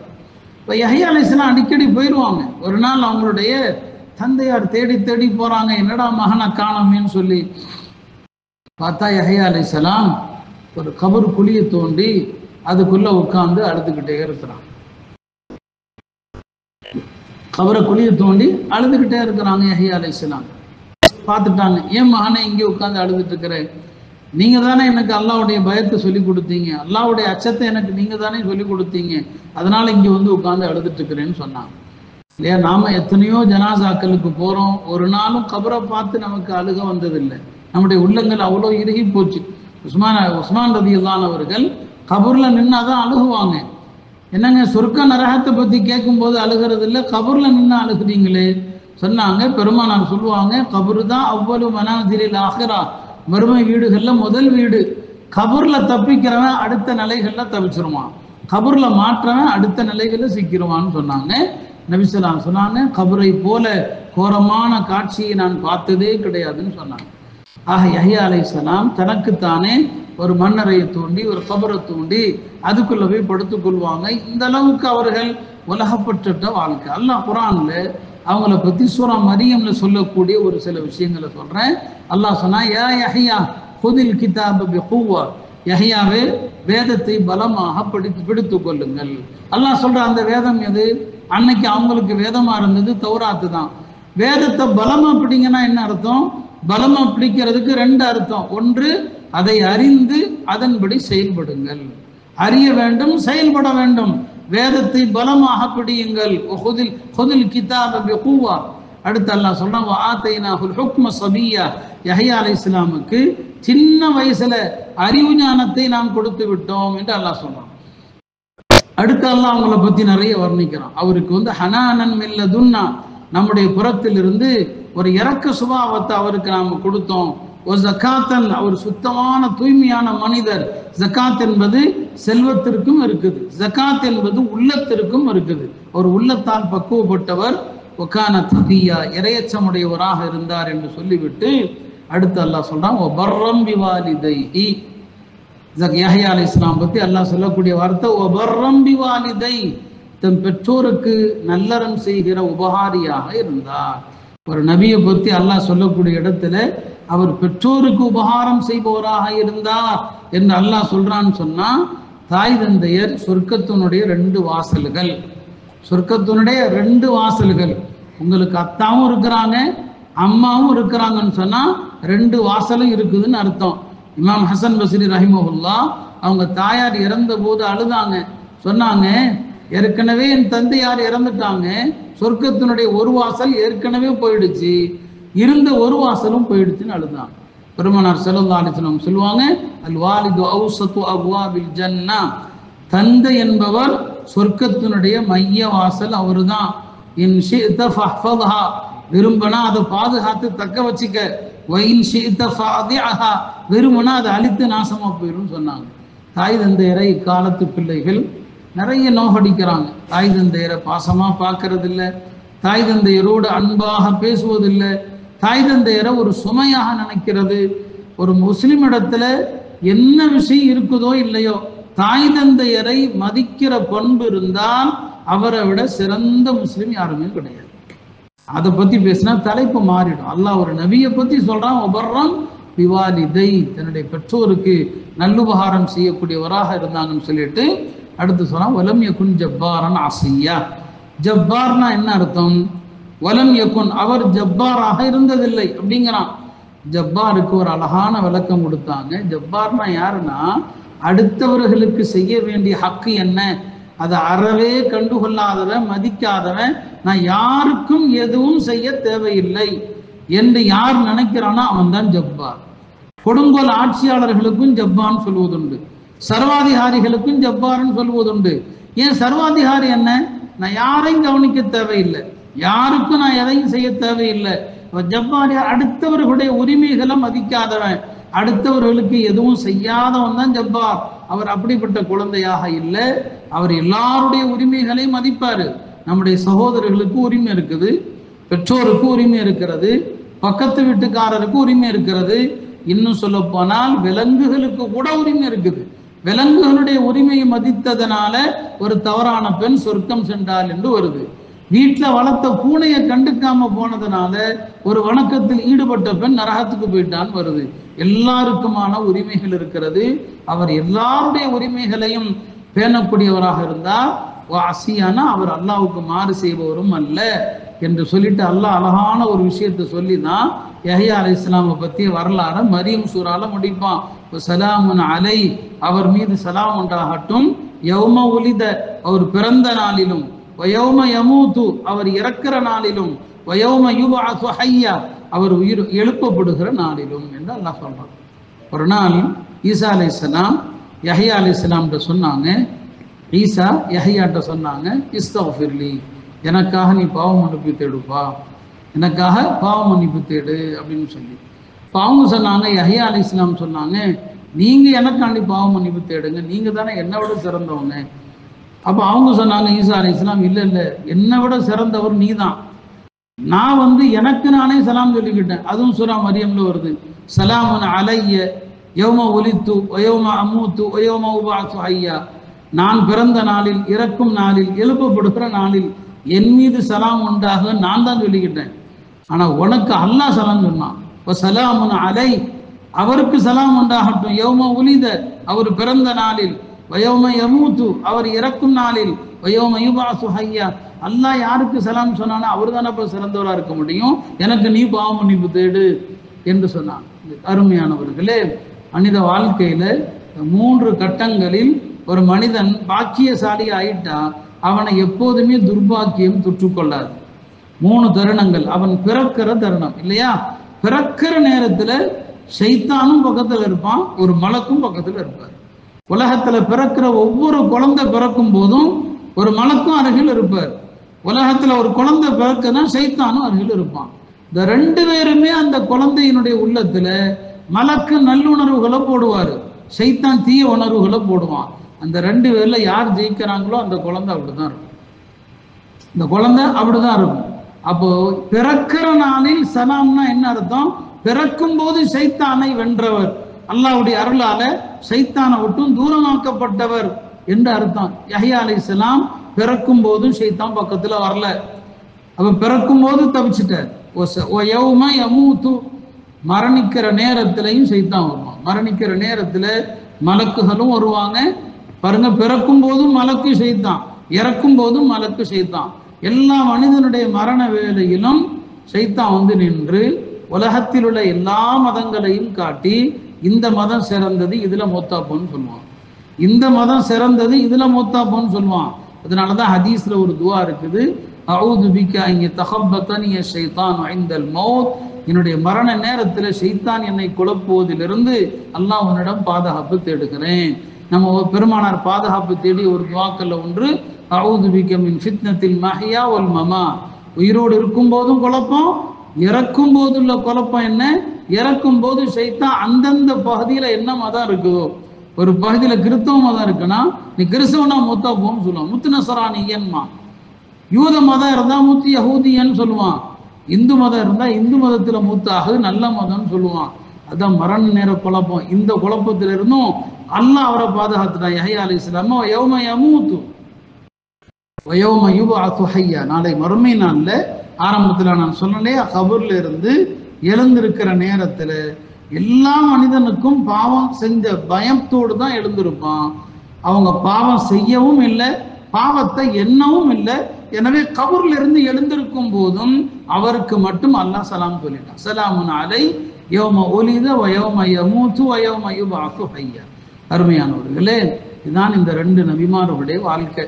இப்போ யஹ்யா அலைஹிஸ்ஸலாம் அடிக்கடி போயிடுவாங்க. ஒரு நாள் அவங்களுடைய தந்தையார் தேடி தேடி போறாங்க, என்னடா மகனை காணோமேன்னு சொல்லி பார்த்தா யஹ்யா அலைஹிஸ்ஸலாம் ஒரு கபர் குழியை தோண்டி அதுக்குள்ள உட்கார்ந்து அழுதுகிட்டே இருக்கிறாங்க. கபரை குழியை தோண்டி அழுதுகிட்டே இருக்கிறாங்க. யஹ்யா அலைஹிஸ்ஸலாம் பார்த்துட்டாங்க, ஏன் மகனை இங்கே உட்கார்ந்து அழுதுட்டு இருக்கிறேன்? நீங்க தானே எனக்கு அல்லாஹ்வுடைய பயத்தை சொல்லி கொடுத்தீங்க, அல்லாஹ்வுடைய அச்சத்தை எனக்கு நீங்க தானே சொல்லி கொடுத்தீங்க, அதனால இங்க வந்து உட்கார்ந்து அழுதுட்டு இருக்கிறேன்னு சொன்னாங்க. இல்லையா, நாம எத்தனையோ ஜனாசாக்களுக்கு போறோம், ஒரு நாளும் கபரை பார்த்து நமக்கு அழுக வந்ததில்லை. நம்முடைய உள்ளங்கள் அவ்வளோ இறுகி போச்சு. உஸ்மான் ரலியல்லாஹு அவர்கள் கபூர்ல நின்னாதான் அழுகுவாங்க. என்னங்க சொர்க்க நரகத்தை பத்தி கேட்கும் போது அழுகிறது இல்லை, கபூர்ல நின்று அழுகுறீங்களே சொன்னாங்க. பெருமானார் சொல்லுவாங்க, கபரு தான் அவ்வளவு மனாசிரில் ஆகிரா, மறுமை வீடுகள்ல முதல் வீடு. கபூர்ல தப்பிக்கிறவன் அடுத்த நிலைகள்ல தவிச்சிருவான், கபூர்ல மாற்றவன் அடுத்த நிலைகள்ல சிக்கிருவான்னு சொன்னாங்க. நபி ஸல்லல்லாஹு அலைஹி வஸல்லம் சொன்னாங்க, கபரை போல கோரமான காட்சியை நான் பார்த்ததே கிடையாதுன்னு சொன்னாங்க. ஆக யஹ்யா அலைஹிஸ்ஸலாம் தனக்குத்தானே ஒரு மண்ணறையை தோண்டி ஒரு கபரை தோண்டி அதுக்குள்ள போய் படுத்துக் கொள்வாங்க. இந்த அளவுக்கு அவர்கள் உலகப்பற்ற வாழ்க்கை. அல்லாஹ் குர்ஆன்ல அவங்கள பத்தி சூரா மரியம்ல சொல்லக்கூடிய ஒரு சில விஷயங்களை சொல்றேன். அல்லாஹ் சொன்னா, யா யஹ்யா குதில் கிதாப பிகுவா, யஹ்யாவே வேதத்தை பலமாக பிடித்துக் கொள்ளுங்கள். அல்லாஹ் சொல்ற அந்த வேதம் எது? அன்னைக்கு அவங்களுக்கு வேதமா இருந்தது தௌராத்து தான். வேதத்தை பலமா பிடிங்கன்னா என்ன அர்த்தம்? பலமா பிடிக்கிறதுக்கு 2 அர்த்தம். ஒன்று, அதை அறிந்து அதன்படி செயல்படுங்கள். அறிய வேண்டும், செயல்பட வேண்டும். வேதத்தை பலமாக பிடியுங்கள். கிதாப பிகுவா. அடுத்து அல்லாஹ் சொல்றான், வஆதைனாஹுல் ஹுக்ம ஸபிய்யா, யஹ்யா அலைஹிஸ்ஸலாமுக்கு சின்ன வயசுல அறிவு ஞானத்தை நாம் கொடுத்து விட்டோம் என்று அல்லாஹ் சொல்றான். அடுத்து அல்லாஹ் அவங்கள பத்தி நிறைய வர்ணிக்கிறான். அவருக்கு ஹனானன் மில்லதுன்னா, நம்முடைய புறத்திலிருந்து ஒரு இரக்க சுபாவத்தை அவருக்கு நாம் கொடுத்தோம். ஒரு ஜகாத்தன், அவர் சுத்தமான தூய்மையான மனிதர். ஜகாத் என்பது செல்வத்திற்கும் இருக்குது, ஜகாத் என்பது உள்ளத்திற்கும் இருக்குது. அவர் உள்ளத்தால் பக்குவப்பட்டவர். ஒகான தகியா, இறையச்சமுடையவராக இருந்தார் என்று சொல்லிவிட்டு அடுத்து அல்லாஹ் சொல்றான், ஓ பர்ரம் பிவாலிதைஹி. யஹ்யா அலைஹிஸ்ஸலாம் பத்தி அல்லாஹ் சொல்லக்கூடிய வார்த்தை ஓ பர்ரம் பிவாலிதை, தன் பெற்றோருக்கு நல்லறம் செய்கிற உபகாரியாக இருந்தார். ஒரு நபியை பத்தி அல்லாஹ் சொல்லக்கூடிய இடத்துல அவர் பெற்றோருக்கு உபகாரம் செய்பவராக இருந்தார் என்று அல்லாஹ் சொல்றான்னு சொன்னா, தாய் தந்தையர் சொர்க்கத்தினுடைய 2 வாசல்கள். சொர்க்கத்தினுடைய 2 வாசல்கள். உங்களுக்கு அத்தாவும் இருக்கிறாங்க, அம்மாவும் இருக்கிறாங்கன்னு சொன்னா 2 வாசலும் இருக்குதுன்னு அர்த்தம். இமாம் ஹசன் பஸ்ரி ரஹிமஹுல்லா அவங்க தாயார் இறந்த போது அழுதாங்க. சொன்னாங்க, ஏற்கனவே என் தந்தையார் இறந்துட்டாங்க, சொர்க்கத்தினுடைய 1 வாசல் ஏற்கனவே போயிடுச்சு, இருந்த 1 வாசலும் போயிடுச்சுன்னு அழுதாங்க. பெருமானார் ஸல்லல்லாஹு அலைஹி வஸல்லம் சொல்லுவாங்க, அல் வாலிது அவ்ஸத்து அப்வாபில் ஜன்னா, தந்தை என்பவர் சொர்க்கத்தினுடைய மைய வாசல் அவர்தான். இன் ஷி'த ஃபஹ்ஃபத்ஹா, விரும்பினா அதை பாதுகாத்து தக்க வச்சுக்க. வைன் ஷி'த ஃபஅதிஹா, விரும்பினா அதை அழித்து நாசமா போயிடும் சொன்னாங்க. தாய் தந்தையரை இக்காலத்து பிள்ளைகள் நிறைய நோகடிக்கிறாங்க. தாய் தந்தையரை பாசமா பார்க்கறது இல்லை, தாய் தந்தையரோடு அன்பாக பேசுவதில்லை. தாய் தந்தையரை ஒரு சுமையாக நினைக்கிறது. ஒரு முஸ்லிம் இடத்துல என்ன விஷயம் இருக்குதோ இல்லையோ, தாய் தந்தையரை மதிக்கிற பண்பு இருந்தால் அவரை விட சிறந்த முஸ்லிம் யாருமே கிடையாது. அதை பத்தி பேசினா தலைப்பு மாறிடும். அல்லாஹ் ஒரு நபியை பத்தி சொல்றான், ஒபர்ரம் பிவாலிதை, தன்னுடைய பெற்றோருக்கு நல்லுபகாரம் செய்யக்கூடியவராக இருந்தாங்கன்னு சொல்லிட்டு அடுத்து சொன்னா வலம் யகுன் ஜப்பாரன் ஆசியா. ஜப்பார்னா என்ன அர்த்தம்? வலம் யகுன், அவர் ஜப்பாராக இருந்ததில்லை அப்படிங்கிறான். ஜப்பாருக்கு ஒரு அழகான விளக்கம் கொடுத்தாங்க. ஜப்பார்னா யாருன்னா, அடுத்தவர்களுக்கு செய்ய வேண்டிய ஹக்கு என்ன அதை அறவே கண்டுகொள்ளாதவன், மதிக்காதவன், நான் யாருக்கும் எதுவும் செய்ய தேவையில்லை என்று யார் நினைக்கிறானோ அவன் தான் ஜப்பார். கொடுங்கோல் ஆட்சியாளர்களுக்கும் ஜப்பான்னு சொல்வதுண்டு, சர்வாதிகாரிகளுக்கும் ஜப்பார்ன்னு சொல்வதுண்டு. ஏன் சர்வாதிகாரி என்ன? நான் யாரையும் கவனிக்க தேவையில்லை, யாருக்கும் நான் எதையும் செய்ய தேவையில்லை. ஜப்பார் அடுத்தவர்களுடைய உரிமைகளை மதிக்காதவன், அடுத்தவர்களுக்கு எதுவும் செய்யாதவன் தான் ஜப்பார். அவர் அப்படிப்பட்ட குழந்தையாக இல்லை. அவர் எல்லாருடைய உரிமைகளையும் மதிப்பாரு. நம்முடைய சகோதரர்களுக்கு உரிமை இருக்குது, பெற்றோருக்கு உரிமை இருக்கிறது, பக்கத்து வீட்டுக்காரருக்கு உரிமை இருக்கிறது, இன்னும் சொல்ல போனால் விலங்குகளுக்கு கூட உரிமை இருக்குது. விலங்குகளுடைய உரிமையை மதித்ததனால ஒரு தவறான பெண் சொர்க்கம் சென்றாள் என்று வருது. வீட்டில் வளர்த்த பூனையை கண்டுக்காம போனதுனால ஒரு வணக்கத்தில் ஈடுபட்ட பெண் நரகத்துக்கு போயிட்டான்னு வருது. எல்லாருக்குமான உரிமைகள் இருக்கிறது. அவர் எல்லாருடைய உரிமைகளையும் பேணக்கூடியவராக இருந்தார். அசியானா அவர் அல்லாஹ்வுக்கு மாறு செய்பவரும் அல்ல என்று சொல்லிட்டு அல்லாஹ் அழகான ஒரு விஷயத்தை சொல்லி தான் யஹ்யா அலைஹிஸ்ஸலாமை பற்றிய வரலாறு மரியம் சூறால முடிப்பான். சலாமுன் அலை, அவர் மீது சலாம் உண்டாகட்டும். யௌம உலித, அவர் பிறந்த நாளிலும், வயௌம யமூது, அவர் இறக்கிற நாளிலும், வயௌம யுபஅஸு ஹய்யா, அவர் உயிர் எழுப்பப்படுகிற நாளிலும் என்று அல்லாஹ் சொல்றான். ஒரு நாள் ஈசா அலைஹிஸ்ஸலாம் யஹ்யா அலைஹிஸ்ஸலாம்கிட்ட சொன்னாங்க, ஈசா யஹ்யாட்ட சொன்னாங்க, இஸ்தக்ஃபிர்லி, எனக்காக நீ பாவ மன்னிப்பு தேடுப்பா, எனக்காக பாவ மன்னிப்பு தேடு அப்படின்னு சொல்லி. இப்போ அவங்க சொன்னாங்க, யஹ்யா அலைஹிஸ்ஸலாம் சொன்னாங்க, நீங்க எனக்காண்டி பாவ மன்னிப்பு தேடுங்க, நீங்க தானே என்னை விட சிறந்தவங்க. அப்போ அவங்க சொன்னாங்க ஈசா அலைஹிஸ்ஸலாம், இல்லை இல்லை, என்னை விட சிறந்தவர் நீ தான். நான் எனக்கு நானே சலாம் சொல்லிக்கிட்டேன். அதுவும் சூரா மரியம்ல வருது, சலாமுன் அலைய யௌம ஒலித்து வயோம அம்மூத்து வயோம உபஅஸு ஹய்யா, நான் பிறந்த நாளில், இறக்கும் நாளில், எழுப்பப்படுகிற நாளில் என் மீது சலாம் உண்டாக நான் தான் சொல்லிக்கிட்டேன். ஆனா உனக்கு அல்லாஹ் சலாம் சொன்னான், சலாமுன் அலை, அவருக்கு சலாம் உண்டாகட்டும், யௌம உலித, அவர் பிறந்த நாளில், வயோம யமூத்து, அவர் இறக்கும் நாளில், வயோம யுபஅஸு ஹய்யா, அல்லாஹ் யாருக்கு சலாம் சொன்னானோ அவர் தானே இப்போ சிறந்தவராக இருக்க முடியும், எனக்கு நீ பாவ மன்னிப்பு தேடு என்று சொன்னான். அருமையானவர்களே, மனித வாழ்க்கையில 3 கட்டங்களில் ஒரு மனிதன் பாக்கியசாலி ஆயிட்டா அவனை எப்போதுமே துர்பாக்கியம் தொற்றுக்கொள்ளாது. 3 தருணங்கள். அவன் பிறக்கிற தருணம் இல்லையா, பிறக்கிற நேரத்துல ஷைத்தானும் பக்கத்துல இருப்பான், ஒரு மலக்கும் பக்கத்துல இருப்பார். உலகத்துல பிறக்கிற ஒவ்வொரு குழந்தை பிறக்கும் போதும் ஒரு மலக்கும் அருகில் இருப்பார். உலகத்துல ஒரு குழந்தை பிறக்குன்னா ஷைத்தானும் அருகில் இருப்பான். இந்த 2 பேருமே அந்த குழந்தையினுடைய உள்ளத்துல மலக்கு நல்லுணர்வுகளை போடுவாரு, ஷைத்தான் தீய உணர்வுகளை போடுவான். அந்த 2 பேர்ல யார் ஜெயிக்கிறாங்களோ அந்த குழந்தை அப்படிதான் இருக்கும், இந்த குழந்தை அப்படிதான் இருக்கும். அப்போ பிறக்கிற நாளில் சலாம்னா என்ன அர்த்தம்? பிறக்கும் போது ஷைத்தானை வென்றவர், அல்லாஹ்வுடைய அருளால ஷைத்தானை விட்டும் தூரமாக்கப்பட்டவர் என்று அர்த்தம். யஹ்யா அலைஹிஸ்ஸலாம் பிறக்கும் போதும் ஷைத்தான் பக்கத்துல வரல, அப்ப பிறக்கும் போது தப்பிச்சிட்டார். யௌம யமூது, மரணிக்கிற நேரத்திலையும் ஷைத்தான் வருவான். மரணிக்கிற நேரத்துல மலக்குகளும் வருவாங்க. பாருங்க, பிறக்கும் போதும் மலக்கு ஷைத்தான், இறக்கும் போதும் மலக்கு ஷைத்தான். எல்லா மனிதனுடைய மரண வேளையிலும் ஷைத்தான் நின்று உலகத்தில் உள்ள எல்லா மதங்களையும் காட்டி இந்த மதம் சிறந்தது, இதுல மூத்தாப்போன்னு சொல்லுவான், இந்த மதம் சிறந்தது, இதுல மூத்தாப்போன்னு சொல்லுவான். அதனாலதான் ஹதீஸ்ல ஒரு துவா இருக்குது, அஊது பிக்க அன் யதகப்பதனி ஷைத்தான் இன்தல் மௌத், என்னுடைய மரண நேரத்துல ஷைத்தான் என்னை குழப்புவதிலிருந்து அல்லாஹ் உன்னிடம் பாதுகாப்பு தேடுகிறேன். நம்ம பெருமானார் பாதுகாப்பு தேடி ஒரு துவாக்கல்ல ஒன்று, அஊது பிக்க மின் ஃபித்னத்தில் மஹ்யா வல் மமாத், உயிரோடு இருக்கும் போதும் குழப்பம், இறக்கும் போதுள்ள குழப்பம் என்ன, இறக்கும் போது ஷைத்தான் அந்தந்த பகுதியில என்ன மதம் இருக்குதோ, ஒரு பகுதியில கிறிஸ்தவ மதம் இருக்குன்னா நீ கிறிஸ்தவனா மூத்தா போன்னு சொல்லுவான், முத்து நசரானியன்மா. யூத மதம் இருந்தா முத்து யஹூதியன்னு சொல்லுவான். இந்து மதம் இருந்தால் இந்து மதத்தில் மூத்தாக நல்ல மதம்னு சொல்லுவான். அதான் மரண நேர குழப்பம். இந்த குழப்பத்தில் இருந்தும் அல்லாஹ் அவரை பாதுகாத்துட்டான். யஹ்யா அலைஹிஸ்ஸலாம் யௌம யமூத்து வ யௌம யுபஅஸு ஹய்யா, நாளை மறுமை நாள்ல ஆரம்பத்தில் நான் சொன்னனே கபர்ல இருந்து எழுந்திருக்கிற நேரத்தில் எல்லா மனிதனுக்கும் பாவம் செஞ்ச பயத்தோடு தான் எழுந்திருப்பான். அவங்க பாவம் செய்யவும் இல்லை, பாவத்தை எண்ணவும் இல்லை. எனவே கபர்ல இருந்து எழுந்திருக்கும் போதும் அவருக்கு மட்டும் அல்லாஹ் சலாம் சொல்லிட்டான். சலாமுன் அலை யௌம ஒலித வ யௌம யமூத்து வ யௌம யுபஅஸு ஹய்யா. அருமையானவர்களே, இதுதான் இந்த ரெண்டு நபிமார்களுடைய வாழ்க்கை.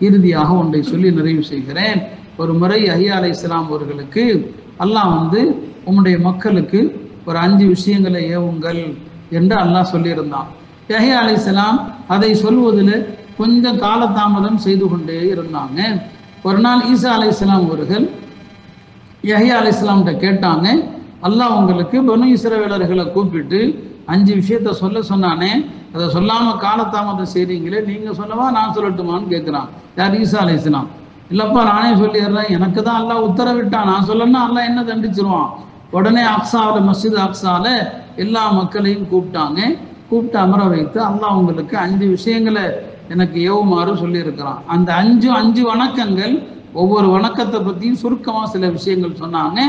இறுதியாக ஒன்றை சொல்லி நிறைவு செய்கிறேன். ஒரு முறை யஹ்யா அலைஹிஸ்ஸலாம் அவர்களுக்கு அல்லாஹ் உம்முடைய மக்களுக்கு ஒரு 5 விஷயங்களை ஏவுங்கள் என்று அல்லாஹ் சொல்லியிருந்தான். யஹ்யா அலைஹிஸ்ஸலாம் அதை சொல்வதில் கொஞ்சம் காலதாமதம் செய்து கொண்டே இருந்தாங்க. ஒரு நாள் ஈசா அலைஹிஸ்ஸலாம் அவர்கள் யஹ்யா அலைஹிஸ்ஸலாம்கிட்ட கேட்டாங்க, அல்லாஹ் உங்களுக்கு பனு இஸ்ரவேலர்களை கூப்பிட்டு 5 விஷயத்த சொல்ல சொன்னானே, அதை சொல்லாமல் காலதாமதம் செய்றீங்களே, நீங்கள் சொல்லவா நான் சொல்லட்டுமான்னு கேட்குறான். யார்? ஈசா அலைஹிஸ்ஸலாம். இல்லைப்பா நானே சொல்லிடுறேன், எனக்கு தான் அல்லாஹ் உத்தரவிட்டான், நான் சொல்லணும்னா அல்லாஹ் என்ன தண்டிச்சிருவான். உடனே அக்ஸாவில் மஸ்ஜித் அக்ஸாவில் எல்லா மக்களையும் கூப்பிட்டாங்க. கூப்பிட்டு அமர வைத்து அல்லாஹ் உங்களுக்கு 5 விஷயங்களை எனக்கு ஏவுமாறு சொல்லியிருக்கிறான். அந்த 5 வணக்கங்கள், ஒவ்வொரு வணக்கத்தை பற்றியும் சுருக்கமாக சில விஷயங்கள் சொன்னாங்க.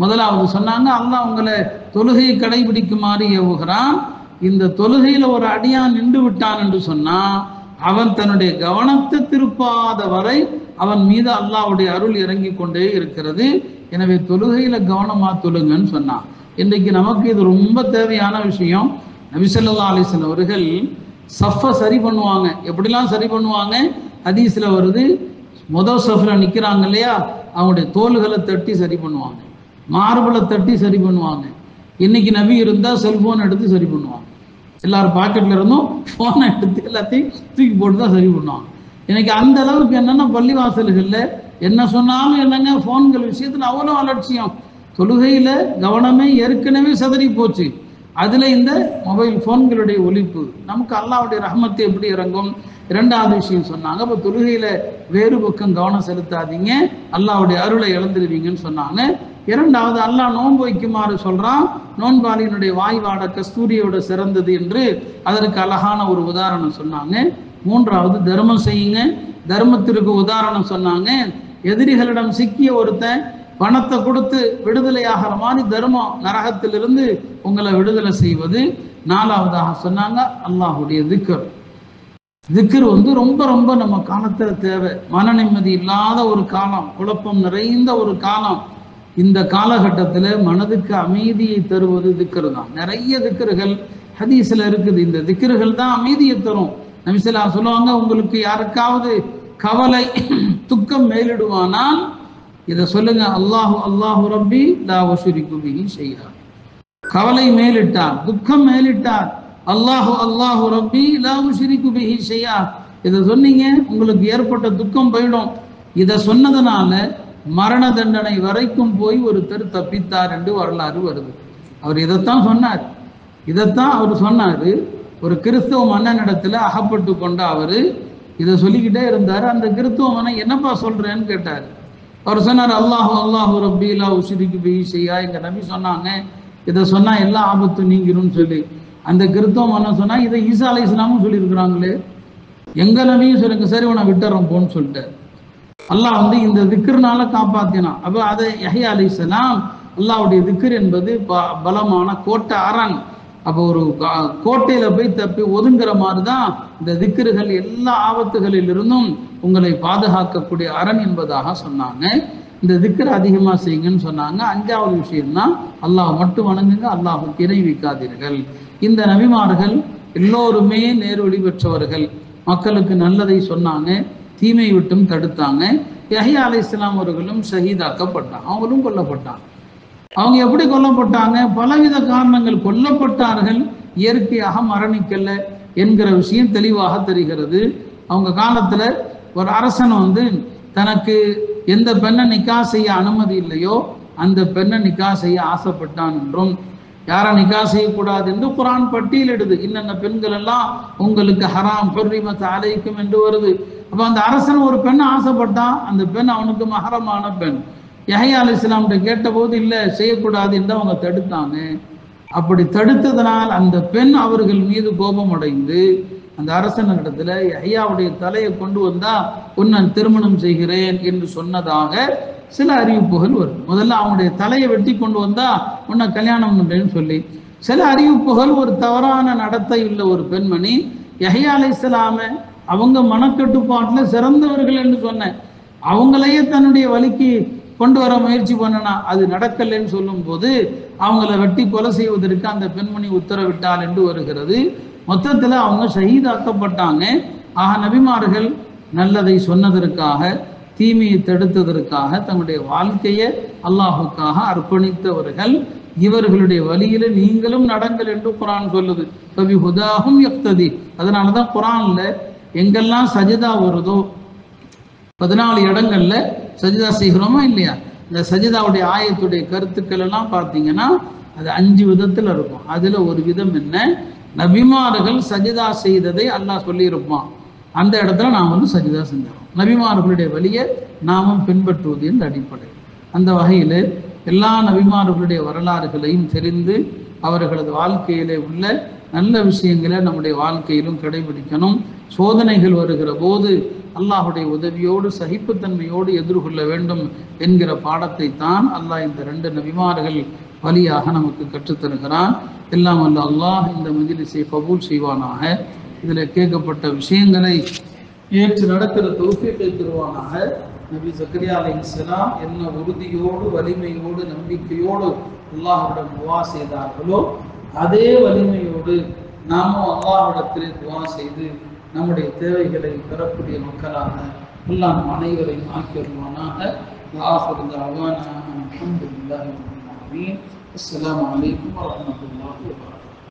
முதலாவது சொன்னாங்க, அல்லாஹ் உங்களை தொழுகையை கடைபிடிக்குமாறு ஏவுகிறான். இந்த தொழுகையில் ஒரு அடியான் நின்று விட்டான் என்று சொன்னால் அவன் தன்னுடைய கவனத்தை திருப்பாத வரை அவன் மீது அல்லாஹ்வுடைய அருள் இறங்கி கொண்டே இருக்கிறது. எனவே தொழுகையில கவனமா தொழுங்கன்னு சொன்னான். இன்றைக்கு நமக்கு இது ரொம்ப தேவையான விஷயம். நபி ஸல்லல்லாஹு அலைஹி வஸல்லம் அவர்கள் சஃபை சரி பண்ணுவாங்க. எப்படிலாம் சரி பண்ணுவாங்க? ஹதீஸ்ல வருது, முதல் சஃப்ல நிற்கிறாங்க இல்லையா, அவங்களுடைய தோள்களை தட்டி சரி பண்ணுவாங்க, மார்பலை தட்டி சரி பண்ணுவாங்க. இன்னைக்கு நபி இருந்தால் செல்போன் எடுத்து சரி பண்ணுவாங்க. எல்லாரும் பாக்கெட்ல இருந்தும் ஃபோனை எடுத்து எல்லாத்தையும் தூக்கி போட்டு தான் சரி பண்ணுவாங்க. இன்னைக்கு அந்த அளவுக்கு என்னன்னா பள்ளிவாசல்களில் என்ன சொன்னாலும் என்னங்க ஃபோன்கள் விஷயத்தில் அவ்வளோ அலட்சியம். தொழுகையில் கவனமே ஏற்கனவே சதறி போச்சு. அதில் இந்த மொபைல் ஃபோன்களுடைய ஒலிப்பு நமக்கு அல்லாஹ்வுடைய ரஹ்மத்து எப்படி இறங்கும்? 2வது விஷயம் சொன்னாங்க, இப்போ தொழுகையில் வேறு பக்கம் கவனம் செலுத்தாதீங்க, அல்லாஹ்வுடைய அருளை இழந்துருவீங்கன்னு சொன்னாங்க. 2வது அல்லாஹ் நோன்பு வைக்குமாறு சொல்கிறான். நோன்பாளியினுடைய வாய்வாட கஸ்தூரியோட சிறந்தது என்று அதற்கு அழகான ஒரு உதாரணம் சொன்னாங்க. 3வது தர்மம் செய்யுங்க, தர்மத்திற்கு உதாரணம் சொன்னாங்க. எதிரிகளிடம் சிக்கிய ஒருத்தன் பணத்தை கொடுத்து விடுதலையாகிற மாதிரி தர்மம் நரகத்திலிருந்து உங்களை விடுதலை செய்வது. 4வதாக சொன்னாங்க அல்லாஹ்வுடைய திக்ர். திக்ர் ரொம்ப ரொம்ப நம்ம காலத்தில் தேவை. மன நிம்மதி இல்லாத ஒரு காலம், குழப்பம் நிறைந்த ஒரு காலம். இந்த காலகட்டத்தில் மனதுக்கு அமைதியை தருவது திக்ர் தான். நிறைய திக்ர்கள் ஹதீஸில் இருக்குது. இந்த திக்ர்கள் தான் அமைதியை தரும். நபி ஸல்லல்லாஹு அலைஹி வஸல்லம் சொல்லுவாங்க, உங்களுக்கு யாருக்காவது கவலை துக்கம் மேலிடுவானால் இதை சொல்லுங்க, அல்லாஹு அல்லாஹு ரப்பி லா உஷ்ரிகு பிஹி ஷைஆ. கவலை மேலிட்டார், துக்கம் மேலிட்டார், அல்லாஹு அல்லாஹு ரப்பி லா உஷ்ரிகு பிஹி ஷைஆ. இதை சொன்னீங்க, உங்களுக்கு ஏற்பட்ட துக்கம் போயிடும். இதை சொன்னதுனால மரண தண்டனை வரைக்கும் போய் ஒருத்தர் தப்பித்தார் என்று வரலாறு வருது. அவர் இதைத்தான் சொன்னார். அவர் சொன்னார். ஒரு கிறிஸ்தவ மன்னனிடத்துல அகப்பட்டு கொண்ட அவர் இதை சொல்லிக்கிட்டே இருந்தார். அந்த கிறிஸ்தவ மன்னன் என்னப்பா சொல்றேன்னு கேட்டார். அவர் சொன்னார், அல்லாஹு அல்லாஹு ரப்பி லா உஷ்ரிகு பிஹி ஷைஆ. எங்க நபி சொன்னாங்க, இதை சொன்னா எல்லா ஆபத்தும் நீங்கிரும்னு சொல்லி. அந்த கிறிஸ்தவ மன்னன் சொன்னா, இதை ஈசா அலைஹிஸ்ஸலாமும் சொல்லியிருக்கிறாங்களே, எங்க நபியும் சொல்லுங்க, சரி உன விட்டுறோம் போன்னு சொல்லிட்டார். அல்லாஹ் இந்த திக்ர்னால காப்பாத்தினான். அப்ப அதை யஹ்யா அலைஹிஸ்ஸலாம் அல்லாஹ்வுடைய திக்ர் என்பது பலமான கோட்டை அரண். அப்போ ஒரு கோட்டையில போய் தப்பி ஒதுங்குற மாதிரி தான் இந்த திக்ர்கள் எல்லா ஆபத்துகளில் இருந்தும் உங்களை பாதுகாக்கக்கூடிய அரண் என்பதாக சொன்னாங்க. இந்த திக்ர் அதிகமாக செய்யுங்கன்னு சொன்னாங்க. 5வது விஷயம்தான் அல்லாஹ் மட்டும் வணங்குங்க, அல்லாஹ்வுக்கு இணை வைக்காதீர்கள். இந்த நபிமார்கள் எல்லோருமே நேர்வழி பெற்றவர்கள். மக்களுக்கு நல்லதை சொன்னாங்க, தீமை விட்டும் தடுத்தாங்க. யஹ்யா அலைஹிஸ்ஸலாம் அவர்களும் ஷஹீதாக்கப்பட்டாங்க, அவங்களும் கொல்லப்பட்டாங்க. அவங்க எப்படி கொல்லப்பட்டாங்க? பலவித காரணங்கள் கொல்லப்பட்டார்கள், இயற்கையாக மரணிக்கல என்கிற விஷயம் தெளிவாக தெரிகிறது. அவங்க காலத்துல ஒரு அரசன் தனக்கு எந்த பெண்ணை நிக்கா செய்ய அனுமதி இல்லையோ அந்த பெண்ணை நிக்கா செய்ய ஆசைப்பட்டான் என்றும், யாரை நிக்கா செய்யக்கூடாது என்று குர்ஆன் பட்டியலிடுது. இன்னென்ன பெண்கள் எல்லாம் உங்களுக்கு ஹராம் ஹுர்ரிமத் அலைக்கும் என்று வருது. அப்ப அந்த அரசன் ஒரு பெண்ணை ஆசைப்பட்டான், அந்த பெண் அவனுக்கு மஹரமான பெண். யஹ்யா அலைஹிஸ்ஸலாம்கிட்ட கேட்டபோது இல்லை செய்யக்கூடாது என்று அவங்க தடுத்தாங்க. அப்படி தடுத்ததனால் அந்த பெண் அவர்கள் மீது கோபம் அடைந்து அந்த அரசனிடத்துல யஹ்யாவுடைய தலையை கொண்டு வந்தா உன்னை திருமணம் செய்கிறேன் என்று சொன்னதாக சில அறிவிப்புகள் வரும். முதல்ல அவனுடைய தலையை வெட்டி கொண்டு வந்தா உன்னை கல்யாணம் பண்றேன்னு சொல்லி சில அறிவிப்புகள் ஒரு தவறான நடத்தை உள்ள ஒரு பெண்மணி யஹ்யா அலைஹிஸ்ஸலாம அவங்க மனக்கட்டுப்பாட்டில் சிறந்தவர்கள் என்று சொன்னேன், அவங்களையே தன்னுடைய வழிக்கு கொண்டு வர முயற்சி பண்ணனா அது நடக்கலைன்னு சொல்லும் போது அவங்கள வெட்டி கொலை செய்வதற்கு அந்த பெண்மணி உத்தரவிட்டாள் என்று வருகிறது. மொத்தத்தில் அவங்க ஷஹீதாக்கப்பட்டாங்க. ஆக நபிமார்கள் நல்லதை சொன்னதற்காக தீமையை தடுத்ததற்காக தங்களுடைய வாழ்க்கையை அல்லாஹுக்காக அர்ப்பணித்தவர்கள். இவர்களுடைய வழியில நீங்களும் நடங்கள் என்று குரான் சொல்லுது. கவி ஹுதாஹும் யக்ததி. அதனாலதான் குரான்ல எங்கெல்லாம் சஜிதா வருதோ 14 இடங்கள்ல சஜிதா செய்கிறோமா இல்லையா, இந்த சஜிதாவுடைய ஆயத்துடைய கருத்துக்கள் எல்லாம் பார்த்தீங்கன்னா அது 5 விதத்துல இருக்கும். அதுல ஒரு விதம் என்ன, நபிமார்கள் சஜிதா செய்ததை அல்லாஹ் சொல்லியிருப்பான், அந்த இடத்துல நாம் சஜிதா செஞ்சோம். நபிமார்களுடைய வழியை நாமும் பின்பற்றுவது என்ற அடிப்படை. அந்த வகையில் எல்லா நபிமார்களுடைய வரலாறுகளையும் தெரிந்து அவர்களது வாழ்க்கையிலே உள்ள நல்ல விஷயங்களை நம்முடைய வாழ்க்கையிலும் கடைபிடிக்கணும். சோதனைகள் வருகிற போது அல்லாஹுடைய உதவியோடு சகிப்புத்தன்மையோடு எதிர்கொள்ள வேண்டும் என்கிற பாடத்தை தான் அல்லாஹ் இந்த 2 நபிமார்கள் வழியாக நமக்கு கற்றுத்தருகிறான். எல்லாம் அல்ல அல்லாஹ் இந்த மஜ்லிஸை கபூல் செய்வானாக. இதில் கேட்கப்பட்ட விஷயங்களை ஏற்று நடக்கிற தௌஃபீக்கை தருவானாக. நபி ஜக்கரியா அலைஹிஸ்ஸலாம் என்ன உறுதியோடு வலிமையோடு நம்பிக்கையோடு அல்லாஹ்விடம் துஆ செய்தார்களோ அதே வலிமையோடு நாமும் அல்லாஹ்விடத்திலே துஆ செய்து நம்முடைய தேவைகளை பெறக்கூடிய மக்களாக அல்லாஹ் அனைவரையும் ஆக்கியருவானாக. ஆஃபிரு தஅவானா அல்ஹம்துலில்லாஹி ரப்பில் ஆலமீன். அஸ்ஸலாமு அலைக்கும் வரஹ்மத்துல்லாஹி வபரகாத்துஹு.